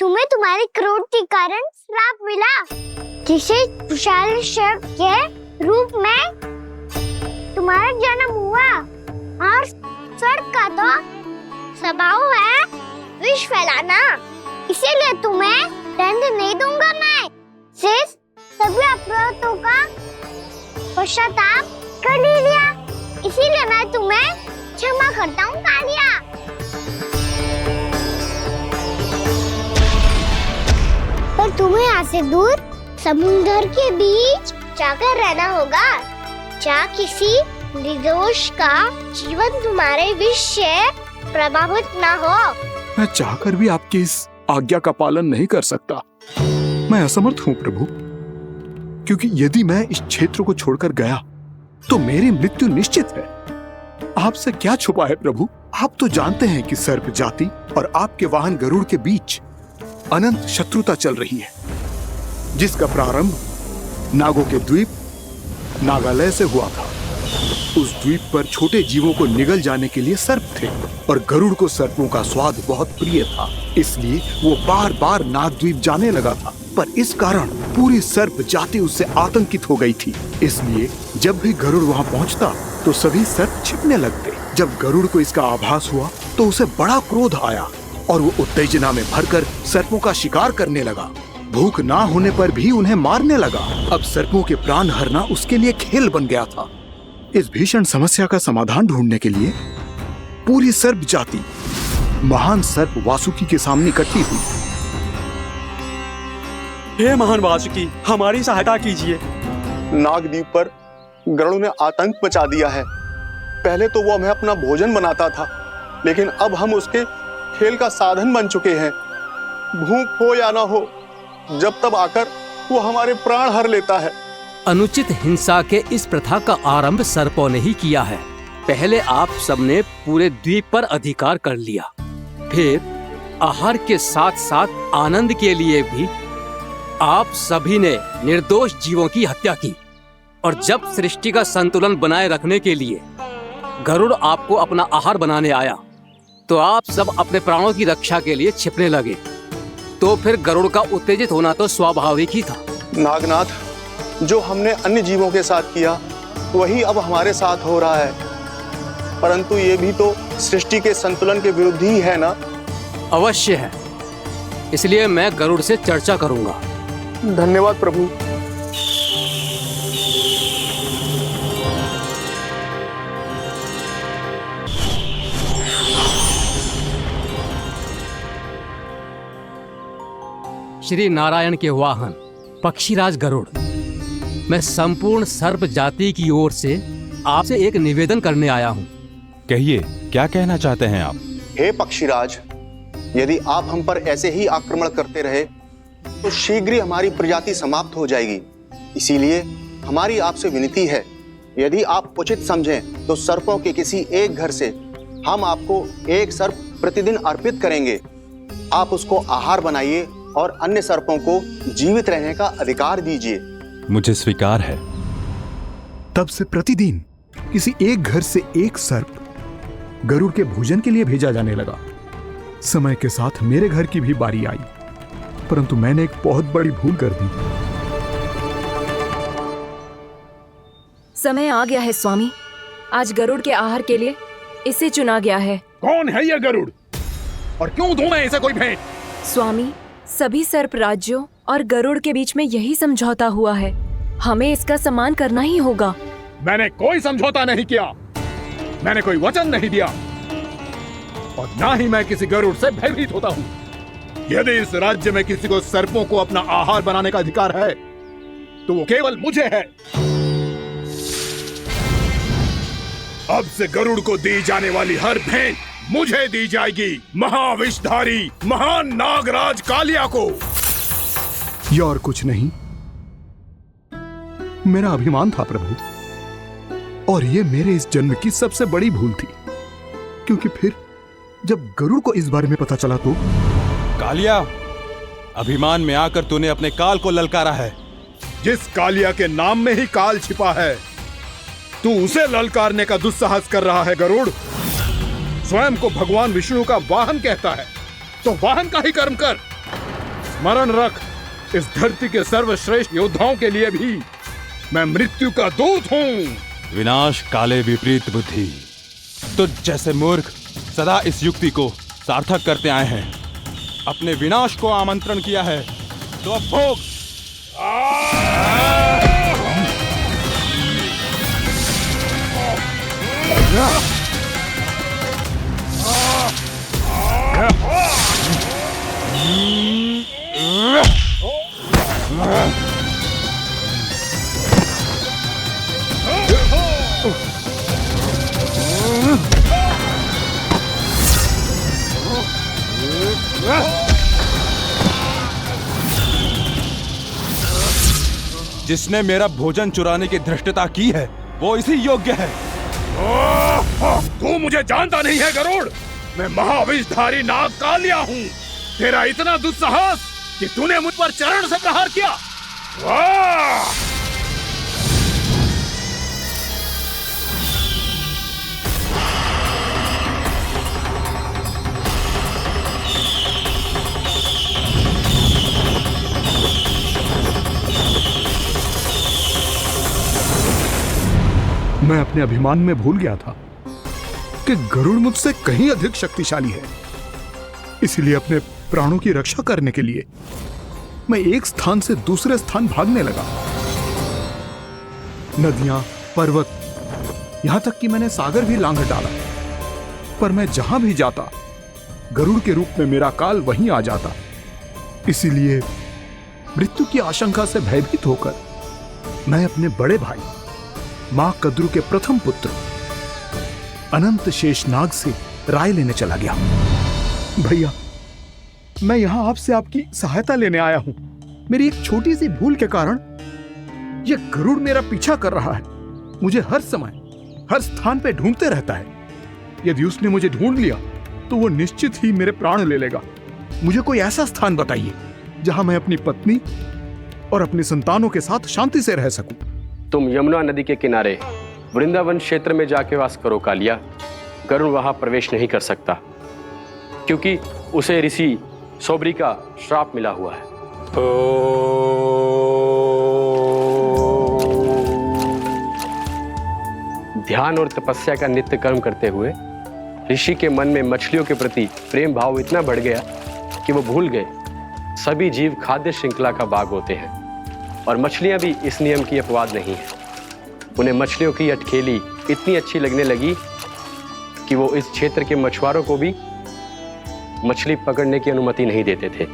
तुम्हें तुम्हारे क्रोध के कारण श्राप मिला, जिसे विशाल सर्प के रूप में तुम्हारा जन्म हुआ, और सर्प का तो स्वभाव है विष फैलाना। इसीलिए तुम्हें दंड नहीं दूंगा मैं, सिर्फ सभी अपराधों का पश्चाताप कर लिया। इसीलिए मैं तुम्हें क्षमा करता हूँ कालिया। पर तुम्हें यहाँ से दूर समुद्र के बीच जाकर रहना होगा, जहाँ किसी निर्दोष का जीवन तुम्हारे विष से प्रभावित ना हो।
मैं चाहकर भी आपकी इस आज्ञा का पालन नहीं कर सकता। मैं असमर्थ हूं प्रभु, क्योंकि यदि मैं इस क्षेत्र को छोड़कर गया तो मेरी मृत्यु निश्चित है। आपसे क्या छुपा है प्रभु? आप तो जानते हैं कि सर्प जाति और आपके वाहन गरुड़ के बीच अनंत शत्रुता चल रही है, जिसका प्रारंभ नागों के द्वीप नागालय से हुआ था। उस द्वीप पर छोटे जीवों को निगल जाने के लिए सर्प थे और गरुड़ को सर्पों का स्वाद बहुत प्रिय था, इसलिए वो बार बार नागद्वीप जाने लगा था। पर इस कारण पूरी सर्प जाति उससे आतंकित हो गई थी, इसलिए जब भी गरुड़ वहां पहुंचता तो सभी सर्प छिपने लगते। जब गरुड़ को इसका आभास हुआ तो उसे बड़ा क्रोध आया और वो उत्तेजना में भरकर सर्पों का शिकार करने लगा। भूख ना होने पर भी उन्हें मारने लगा। अब सर्पों के प्राण हरना उसके लिए खेल बन गया था। इस भीषण समस्या का समाधान ढूंढने के लिए पूरी सर्प जाति महान सर्प वासुकी के सामने इकट्ठी हुई।
हे महान वासुकी, हमारी सहायता कीजिए।
नागद्वीप पर गरुड़ ने आतंक मचा दिया है। पहले तो वो हमें अपना भोजन बनाता था, लेकिन अब हम उसके खेल का साधन बन चुके हैं। भूख हो या ना हो, जब तब आकर वो हमारे प्राण हर लेता है।
अनुचित हिंसा के इस प्रथा का आरंभ सर्पों ने ही किया है। पहले आप सबने पूरे द्वीप पर अधिकार कर लिया, फिर आहार के साथ साथ आनंद के लिए भी आप सभी ने निर्दोष जीवों की हत्या की। और जब सृष्टि का संतुलन बनाए रखने के लिए गरुड़ आपको अपना आहार बनाने आया तो आप सब अपने प्राणों की रक्षा के लिए छिपने लगे। तो फिर गरुड़ का उत्तेजित होना तो स्वाभाविक ही था।
नागनाथ, जो हमने अन्य जीवों के साथ किया वही अब हमारे साथ हो रहा है, परंतु ये भी तो सृष्टि के संतुलन के विरुद्ध ही है ना?
अवश्य है, इसलिए मैं गरुड़ से चर्चा करूंगा।
धन्यवाद प्रभु।
श्री नारायण के वाहन पक्षीराज गरुड़, मैं संपूर्ण सर्प जाति की ओर से आपसे एक निवेदन करने आया हूँ।
कहिए, क्या कहना चाहते हैं आप?
हे पक्षीराज, यदि आप हम पर ऐसे ही आक्रमण करते रहे तो शीघ्र ही हमारी प्रजाति समाप्त हो जाएगी। इसीलिए हमारी आपसे विनती है, यदि आप उचित समझें तो सर्पों के किसी एक घर से हम आपको एक सर्प प्रतिदिन अर्पित करेंगे। आप उसको आहार बनाइए और अन्य सर्पों को जीवित रहने का अधिकार दीजिए।
मुझे स्वीकार है।
तब से प्रतिदिन किसी एक घर से एक सर्प गरुड़ के भोजन के लिए भेजा जाने लगा। समय के साथ मेरे घर की भी बारी आई, परंतु मैंने एक बहुत बड़ी भूल कर दी।
समय आ गया है स्वामी, आज गरुड़ के आहार के लिए इसे चुना गया है।
कौन है यह गरुड़ और क्यों दूं मैं इसे कोई भेंट?
स्वामी, सभी सर्प राज्यों और गरुड़ के बीच में यही समझौता हुआ है, हमें इसका सम्मान करना ही होगा।
मैंने कोई समझौता नहीं किया, मैंने कोई वचन नहीं दिया और ना ही मैं किसी गरुड़ से भयभीत होता हूँ। यदि इस राज्य में किसी को सर्पों को अपना आहार बनाने का अधिकार है तो वो केवल मुझे है। अब से गरुड़ को दी जाने वाली हर भेंट मुझे दी जाएगी, महाविषधारी महान नागराज कालिया को।
यह और कुछ नहीं, मेरा अभिमान था प्रभु, और यह मेरे इस जन्म की सबसे बड़ी भूल थी, क्योंकि फिर जब गरुड़ को इस बारे में पता चला तो।
कालिया, अभिमान में आकर तूने अपने काल को ललकारा है।
जिस कालिया के नाम में ही काल छिपा है, तू उसे ललकारने का दुस्साहस कर रहा है गरुड़। स्वयं को भगवान विष्णु का वाहन कहता है तो वाहन का ही कर्म कर। स्मरण रख, इस धरती के सर्वश्रेष्ठ योद्धाओं के लिए भी मैं मृत्यु का दूत हूँ।
विनाश काले विपरीत बुद्धि, तुझ जैसे मूर्ख सदा इस युक्ति को सार्थक करते आए हैं। अपने विनाश को आमंत्रण किया है तो अब भोग। जिसने मेरा भोजन चुराने की धृष्टता की है वो इसी योग्य है।
तू मुझे जानता नहीं है गरुड़, मैं महाविषधारी नाग कालिया हूँ। तेरा इतना दुस्साहस कि तूने मुझ पर चरण से प्रहार किया। वाह! मैं अपने अभिमान में भूल गया था कि गरुड़ मुझसे कहीं अधिक शक्तिशाली है। इसलिए अपने प्राणों की रक्षा करने के लिए मैं एक स्थान से दूसरे स्थान भागने लगा। नदियां, पर्वत, यहां तक कि मैंने सागर भी लांघ डाला, पर मैं जहां भी जाता गरुड़ के रूप में मेरा काल वहीं आ जाता। इसीलिए मृत्यु की आशंका से भयभीत होकर मैं अपने बड़े भाई मां कद्रू के प्रथम पुत्र अनंत शेषनाग से राय लेने चला गया। भैया, मैं यहां आपसे आपकी सहायता लेने आया हूं। मेरी एक छोटी सी भूल के कारण यह गरुड़ मेरा पीछा कर रहा है। मुझे हर समय हर स्थान पे ढूंढते रहता है। यदि उसने मुझे ढूंढ लिया तो वो निश्चित ही मेरे प्राण ले लेगा। मुझे कोई ऐसा स्थान बताइए जहां मैं अपनी पत्नी और अपनी संतानों के साथ शांति से रह सकूं।
तुम यमुना नदी के किनारे वृंदावन क्षेत्र में जाके वास करो कालिया। गरुड़ वहां प्रवेश नहीं कर सकता क्योंकि उसे ऋषि सोबरी का श्राप मिला हुआ है। ध्यान और तपस्या का नित्य कर्म करते हुए ऋषि के मन में मछलियों के प्रति प्रेम भाव इतना बढ़ गया कि वो भूल गए सभी जीव खाद्य श्रृंखला का भाग होते हैं और मछलियां भी इस नियम की अपवाद नहीं है। उन्हें मछलियों की अटखेली इतनी अच्छी लगने लगी कि वो इस क्षेत्र के मछुआरों को भी मछली पकड़ने की अनुमति नहीं देते थे।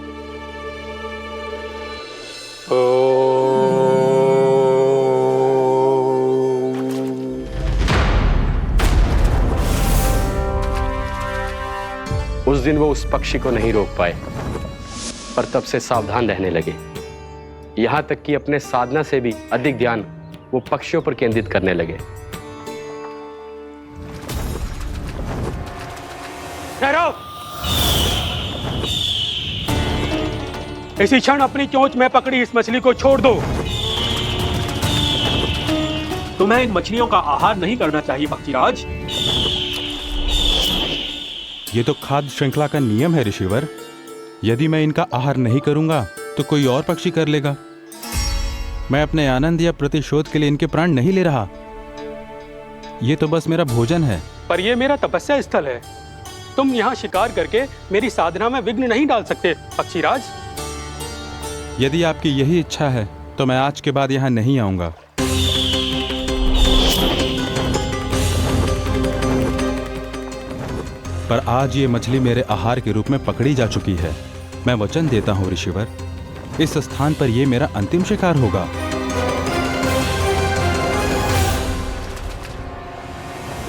उस दिन वो उस पक्षी को नहीं रोक पाए, पर तब से सावधान रहने लगे। यहां तक कि अपने साधना से भी अधिक ध्यान वो पक्षियों पर केंद्रित करने लगे।
ठहरो! इसी क्षण अपनी चोंच में पकड़ी इस मछली को छोड़ दो। तुम्हें इन मछलियों का आहार नहीं करना चाहिए पक्षीराज।
ये तो खाद्य श्रृंखला का नियम है ऋषिवर। यदि मैं इनका आहार नहीं करूंगा तो कोई और पक्षी कर लेगा। मैं अपने आनंद या प्रतिशोध के लिए इनके प्राण नहीं ले रहा। ये तो बस मेरा भोजन है।
पर यह मेरा तपस्या स्थल है। तुम यहाँ शिकार करके मेरी साधना में विघ्न नहीं डाल सकते पक्षीराज।
यदि आपकी यही इच्छा है तो मैं आज के बाद यहाँ नहीं आऊंगा। पर आज ये मछली मेरे आहार के रूप में पकड़ी जा चुकी है। मैं वचन देता हूँ ऋषिवर, इस स्थान पर यह मेरा अंतिम शिकार होगा।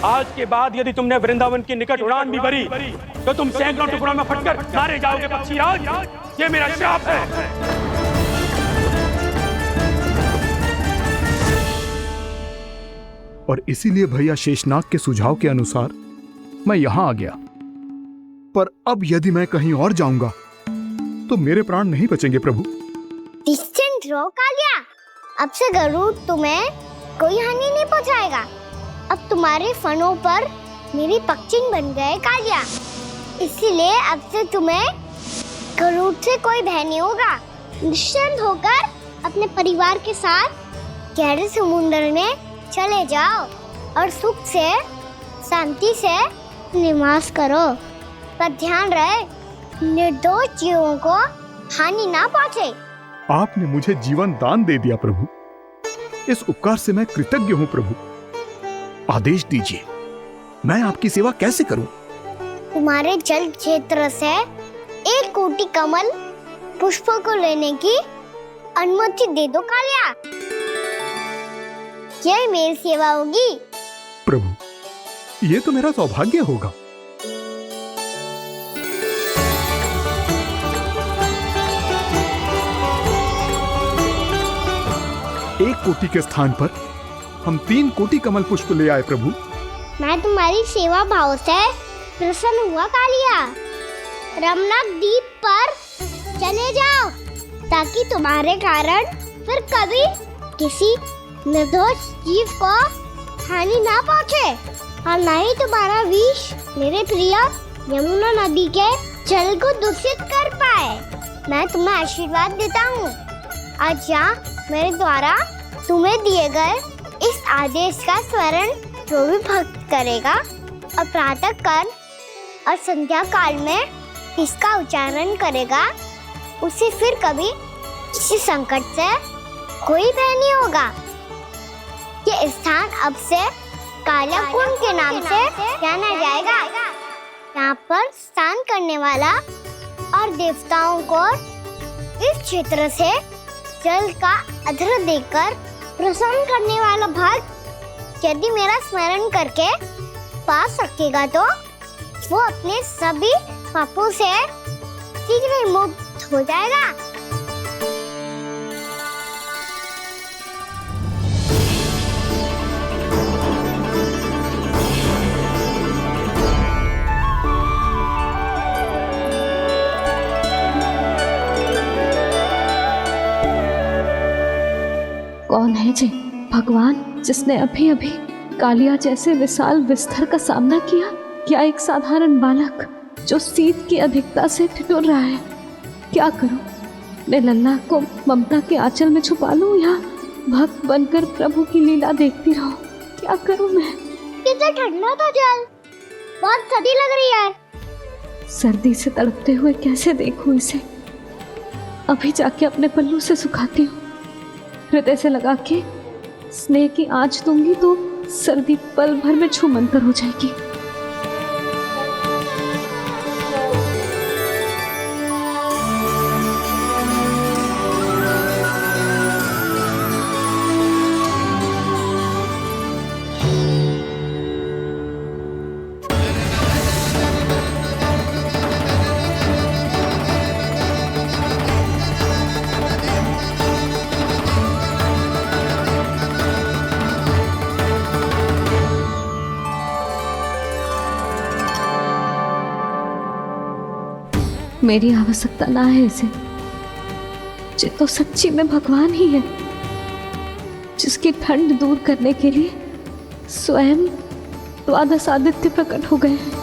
आज के बाद यदि तुमने वृंदावन की निकट उड़ान भी भरी तो तुम सैकड़ों टुकड़ों में फटकर मारे जाओगे पक्षीराज। ये मेरा श्राप है।
और इसीलिए भैया शेषनाग के सुझाव के अनुसार मैं यहां आ गया। पर अब यदि मैं कहीं और जाऊंगा तो मेरे प्राण नहीं बचेंगे प्रभु।
निश्चिंत रहो कालिया, अब से गरुड़ तुम्हें कोई हानि नहीं पहुंचाएगा। अब तुम्हारे फनों पर मेरी पक्षिन बन गए कालिया, इसीलिए अब से तुम्हें गरुड़ से कोई भय नहीं होगा। निश्चिंत होकर अपने परिवार के साथ गहरे समुद्र में चले जाओ और सुख से शांति से निवास करो। पर ध्यान रहे निर्दोष जीवों को हानि ना पहुंचे।
आपने मुझे जीवन दान दे दिया प्रभु, इस उपकार से मैं कृतज्ञ हूँ प्रभु। आदेश दीजिए, मैं आपकी सेवा कैसे करूं?
तुम्हारे जल क्षेत्र से 1 कोटि कमल पुष्पों को लेने की अनुमति दे दो कालिया। यही मेरी सेवा होगी।
प्रभु, ये तो मेरा सौभाग्य होगा। 1 कोटि के स्थान पर हम 3 कोटि कमल पुष्प ले आए प्रभु।
मैं तुम्हारी सेवा भाव से प्रसन्न हुआ कालिया। रमनाक द्वीप पर चले जाओ ताकि तुम्हारे कारण फिर कभी किसी निर्दोष जीव को हानि ना पहुंचे और न ही तुम्हारा विष मेरे प्रिय यमुना नदी के जल को दूषित कर पाए। मैं तुम्हें आशीर्वाद देता हूँ। आज यहाँ मेरे द्वारा तुम्हें दिए गए इस आदेश का स्मरण जो भी भक्त करेगा और प्रातः काल और संध्या काल में इसका उच्चारण करेगा उसे फिर कभी किसी संकट से कोई भय नहीं होगा। ये स्थान अब से काला कुंड के नाम से जाना जाएगा। यहाँ पर स्नान करने वाला और देवताओं को इस क्षेत्र से जल का अधर देकर प्रसन्न करने वाला भक्त यदि मेरा स्मरण करके पास रखेगा तो वो अपने सभी पापों से शीघ्र ही मुक्त हो जाएगा।
कौन है जी भगवान जिसने अभी अभी कालिया जैसे विशाल विस्तर का सामना किया? क्या एक साधारण बालक जो शीत की अधिकता से ठिठुर रहा है? क्या करूं? मैं लल्ला को ममता के आंचल में छुपा लूं या भक्त बनकर प्रभु की लीला देखती रहूं? क्या करूं मैं?
कितना ठंडा था जल, बहुत सर्दी लग रही है।
सर्दी से तड़पते हुए कैसे देखूं इसे? अभी जाके अपने पल्लू से सुखाती हूँ। हृदय से लगा के स्नेह की आंच दूंगी तो सर्दी पल भर में छूमंतर हो जाएगी। मेरी आवश्यकता ना है इसे। ये तो सच्ची में भगवान ही है जिसकी ठंड दूर करने के लिए स्वयं द्वादश आदित्य प्रकट हो गए हैं।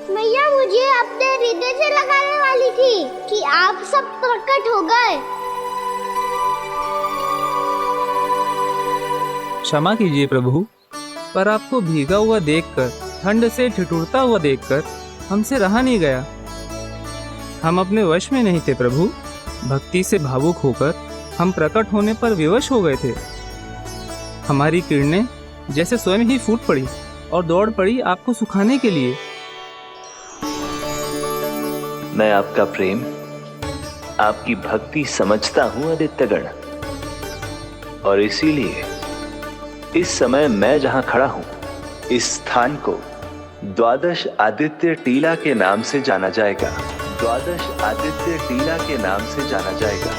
मैया मुझे अपने हृदय से लगाने वाली थी कि आप सब प्रकट हो गए।
क्षमा कीजिए प्रभु, पर आपको भीगा हुआ देखकर, ठंड से ठिठुरता हुआ देखकर हमसे रहा नहीं गया। हम अपने वश में नहीं थे प्रभु। भक्ति से भावुक होकर हम प्रकट होने पर विवश हो गए थे। हमारी किरणें जैसे स्वयं ही फूट पड़ी और दौड़ पड़ी आपको सुखाने के लिए।
मैं आपका प्रेम, आपकी भक्ति समझता हूं आदित्यगण, और इसीलिए इस समय मैं जहां खड़ा हूं, इस स्थान को द्वादश आदित्य टीला के नाम से जाना जाएगा। द्वादश आदित्य टीला के नाम से जाना जाएगा।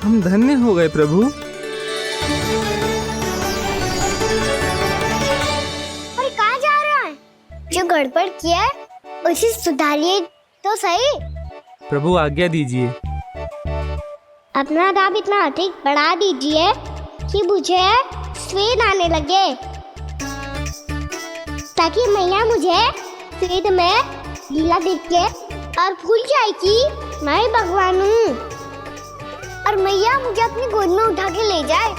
हम धन्य हो गए प्रभु।
और कहाँ जा रहा है? जो गड़बड़ किया है उसे सुधारिए तो सही।
प्रभु आज्ञा दीजिए।
अपना दाम इतना अधिक बढ़ा दीजिए कि मुझे स्वेद आने लगे, ताकि मैया मुझे स्वेद में लीला देख के और भूल जाए कि मैं ही भगवान हूँ, और मैया मुझे अपनी गोद में उठा के ले जाए।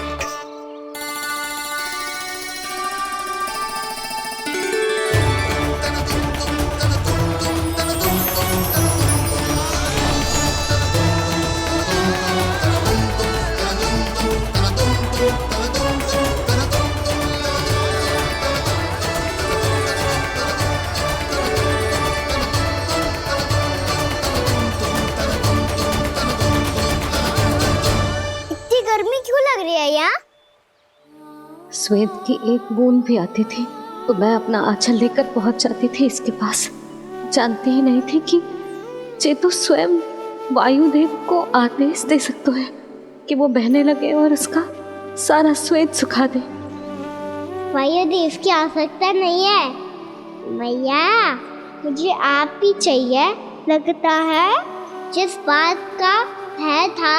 क्यों लग रही है यहाँ?
श्वेत की एक बूंद भी आती थी तो मैं अपना आंचल लेकर पहुंच जाती थी इसके पास। जानती ही नहीं थी कि चेतु स्वयं वायुदेव को आदेश दे सकते हैं कि वो बहने लगे और उसका सारा श्वेत सुखा दे।
वायुदेव की आवश्यकता नहीं है मैया, मुझे आप ही चाहिए। लगता है जिस बात का भय था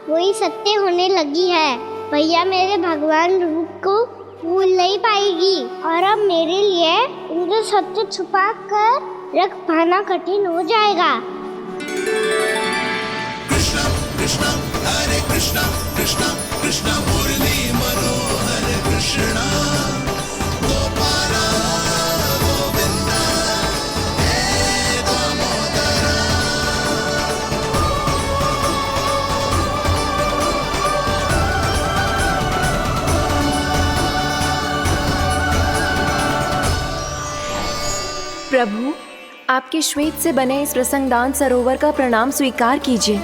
वही सत्य होने लगी है। भैया मेरे भगवान रूप को भूल नहीं पाएगी और अब मेरे लिए उनके सत्य छुपा कर रख पाना कठिन हो जाएगा।
कृष्णा कृष्णा हरे कृष्णा कृष्णा कृष्णा मुरली मनोहर कृष्णा गोपाला गोविंदा हे दामोदरा।
प्रभु, आपके श्वेत से बने इस प्रसंगदान सरोवर का प्रणाम स्वीकार कीजिए।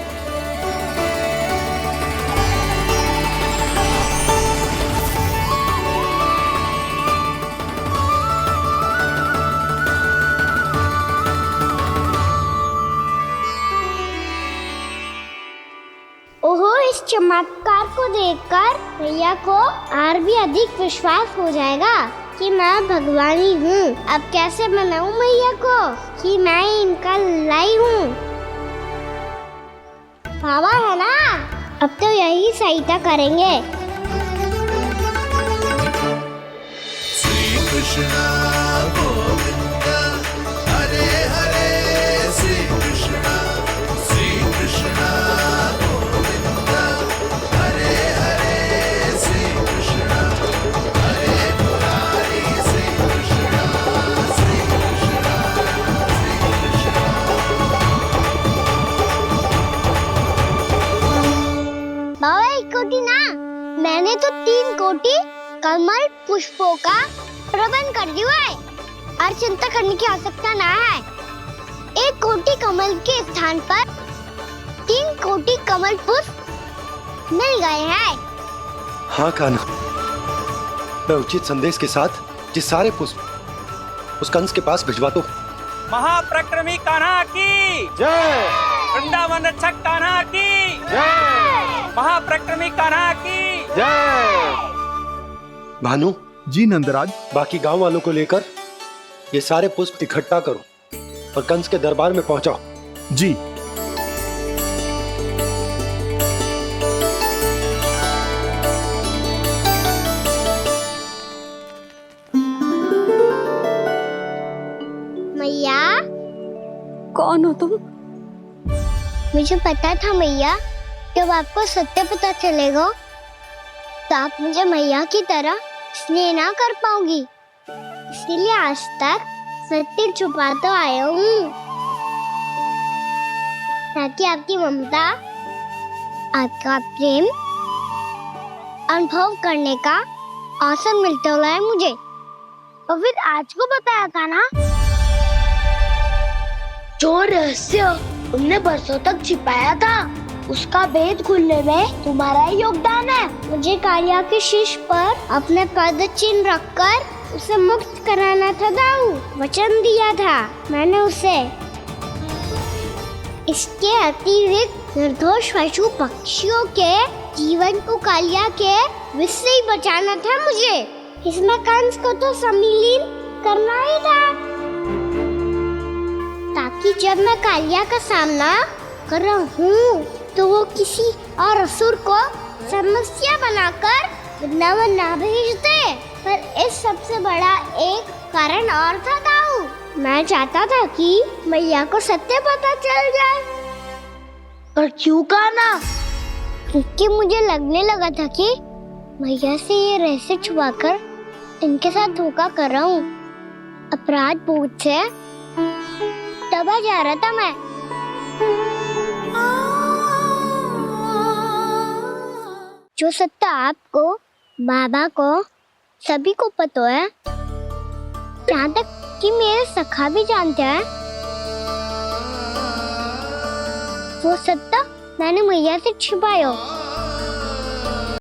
ओहो, इस चमत्कार को देखकर भैया को और भी अधिक विश्वास हो जाएगा कि मैं भगवानी हूँ। अब कैसे मनाऊं मैया को कि मैं इनका लाई हूँ। बाबा है ना, अब तो यही सहायता करेंगे।
श्री कृष्णा गोविंदा हरे हरे श्री कृष्णा गोविंदा हरे हरे श्री कृष्णा हरे मुरारी श्री कृष्णा श्री कृष्णा श्री कृष्णा।
बाबा एक कोटी ना, मैंने तो 3 कोटी कमल पुष्पों का प्रबंध कर दिया है और चिंता करने की आवश्यकता ना है। 1 कोटी कमल के स्थान पर 3 कोटी कमल पुष्प मिल गए हैं।
हाँ कान्हा, मैं उचित संदेश के साथ ये सारे पुष्प उस कंस के पास भिजवाता हूँ।
महाप्रक्रमी कान्हा की
जय।
वृंदावन रक्षक कान्हा की
जय।
महाप्रक्रमी कान्हा की
जय। भानु
जी नंदराज,
बाकी गांव वालों को लेकर ये सारे पुष्प इकट्ठा करो और कंस के दरबार में पहुंचाओ।
जी।
मैया,
कौन हो तुम?
मुझे पता था मैया, जब आपको सत्य पता चलेगा तो आप मुझे मैया की तरह स्नेह ना कर पाओगी। इसीलिए आज तक सत्य छुपाता आया हूँ ताकि आपकी ममता, आपका प्रेम अनुभव करने का अवसर मिलता हुआ है मुझे। और फिर आज को बताया था ना, जो रहस्य तुमने बरसों तक छिपाया था उसका भेद खुलने में तुम्हारा ही योगदान है। मुझे कालिया के शीश पर अपने पद चिन्ह रखकर उसे मुक्त कराना था दाऊ, वचन दिया था मैंने उसे। इसके अतिरिक्त निर्दोष पशु पक्षियों के जीवन को कालिया के विष से ही बचाना था मुझे। इसमें कंस को तो सम्मिलित करना ही था ताकि जब मैं कालिया का सामना कर रहा हूँ तो वो किसी और असुर को समस्या बनाकर वृंदावन ना भेज दे। पर इस सबसे बड़ा एक कारण और था दाऊ, मैं चाहता था कि मैया को सत्य पता चल जाए। पर क्यों कहा ना, क्योंकि मुझे लगने लगा था कि मैया से ये रहस्य छुपाकर इनके साथ धोखा कर रहा हूँ। अपराध बोध से दबा जा रहा था मैं। जो सत्य आपको, बाबा को, सभी को पता है, यहाँ तक कि मेरे सखा भी जानते हैं, वो सत्य मैंने मैया से छिपाया।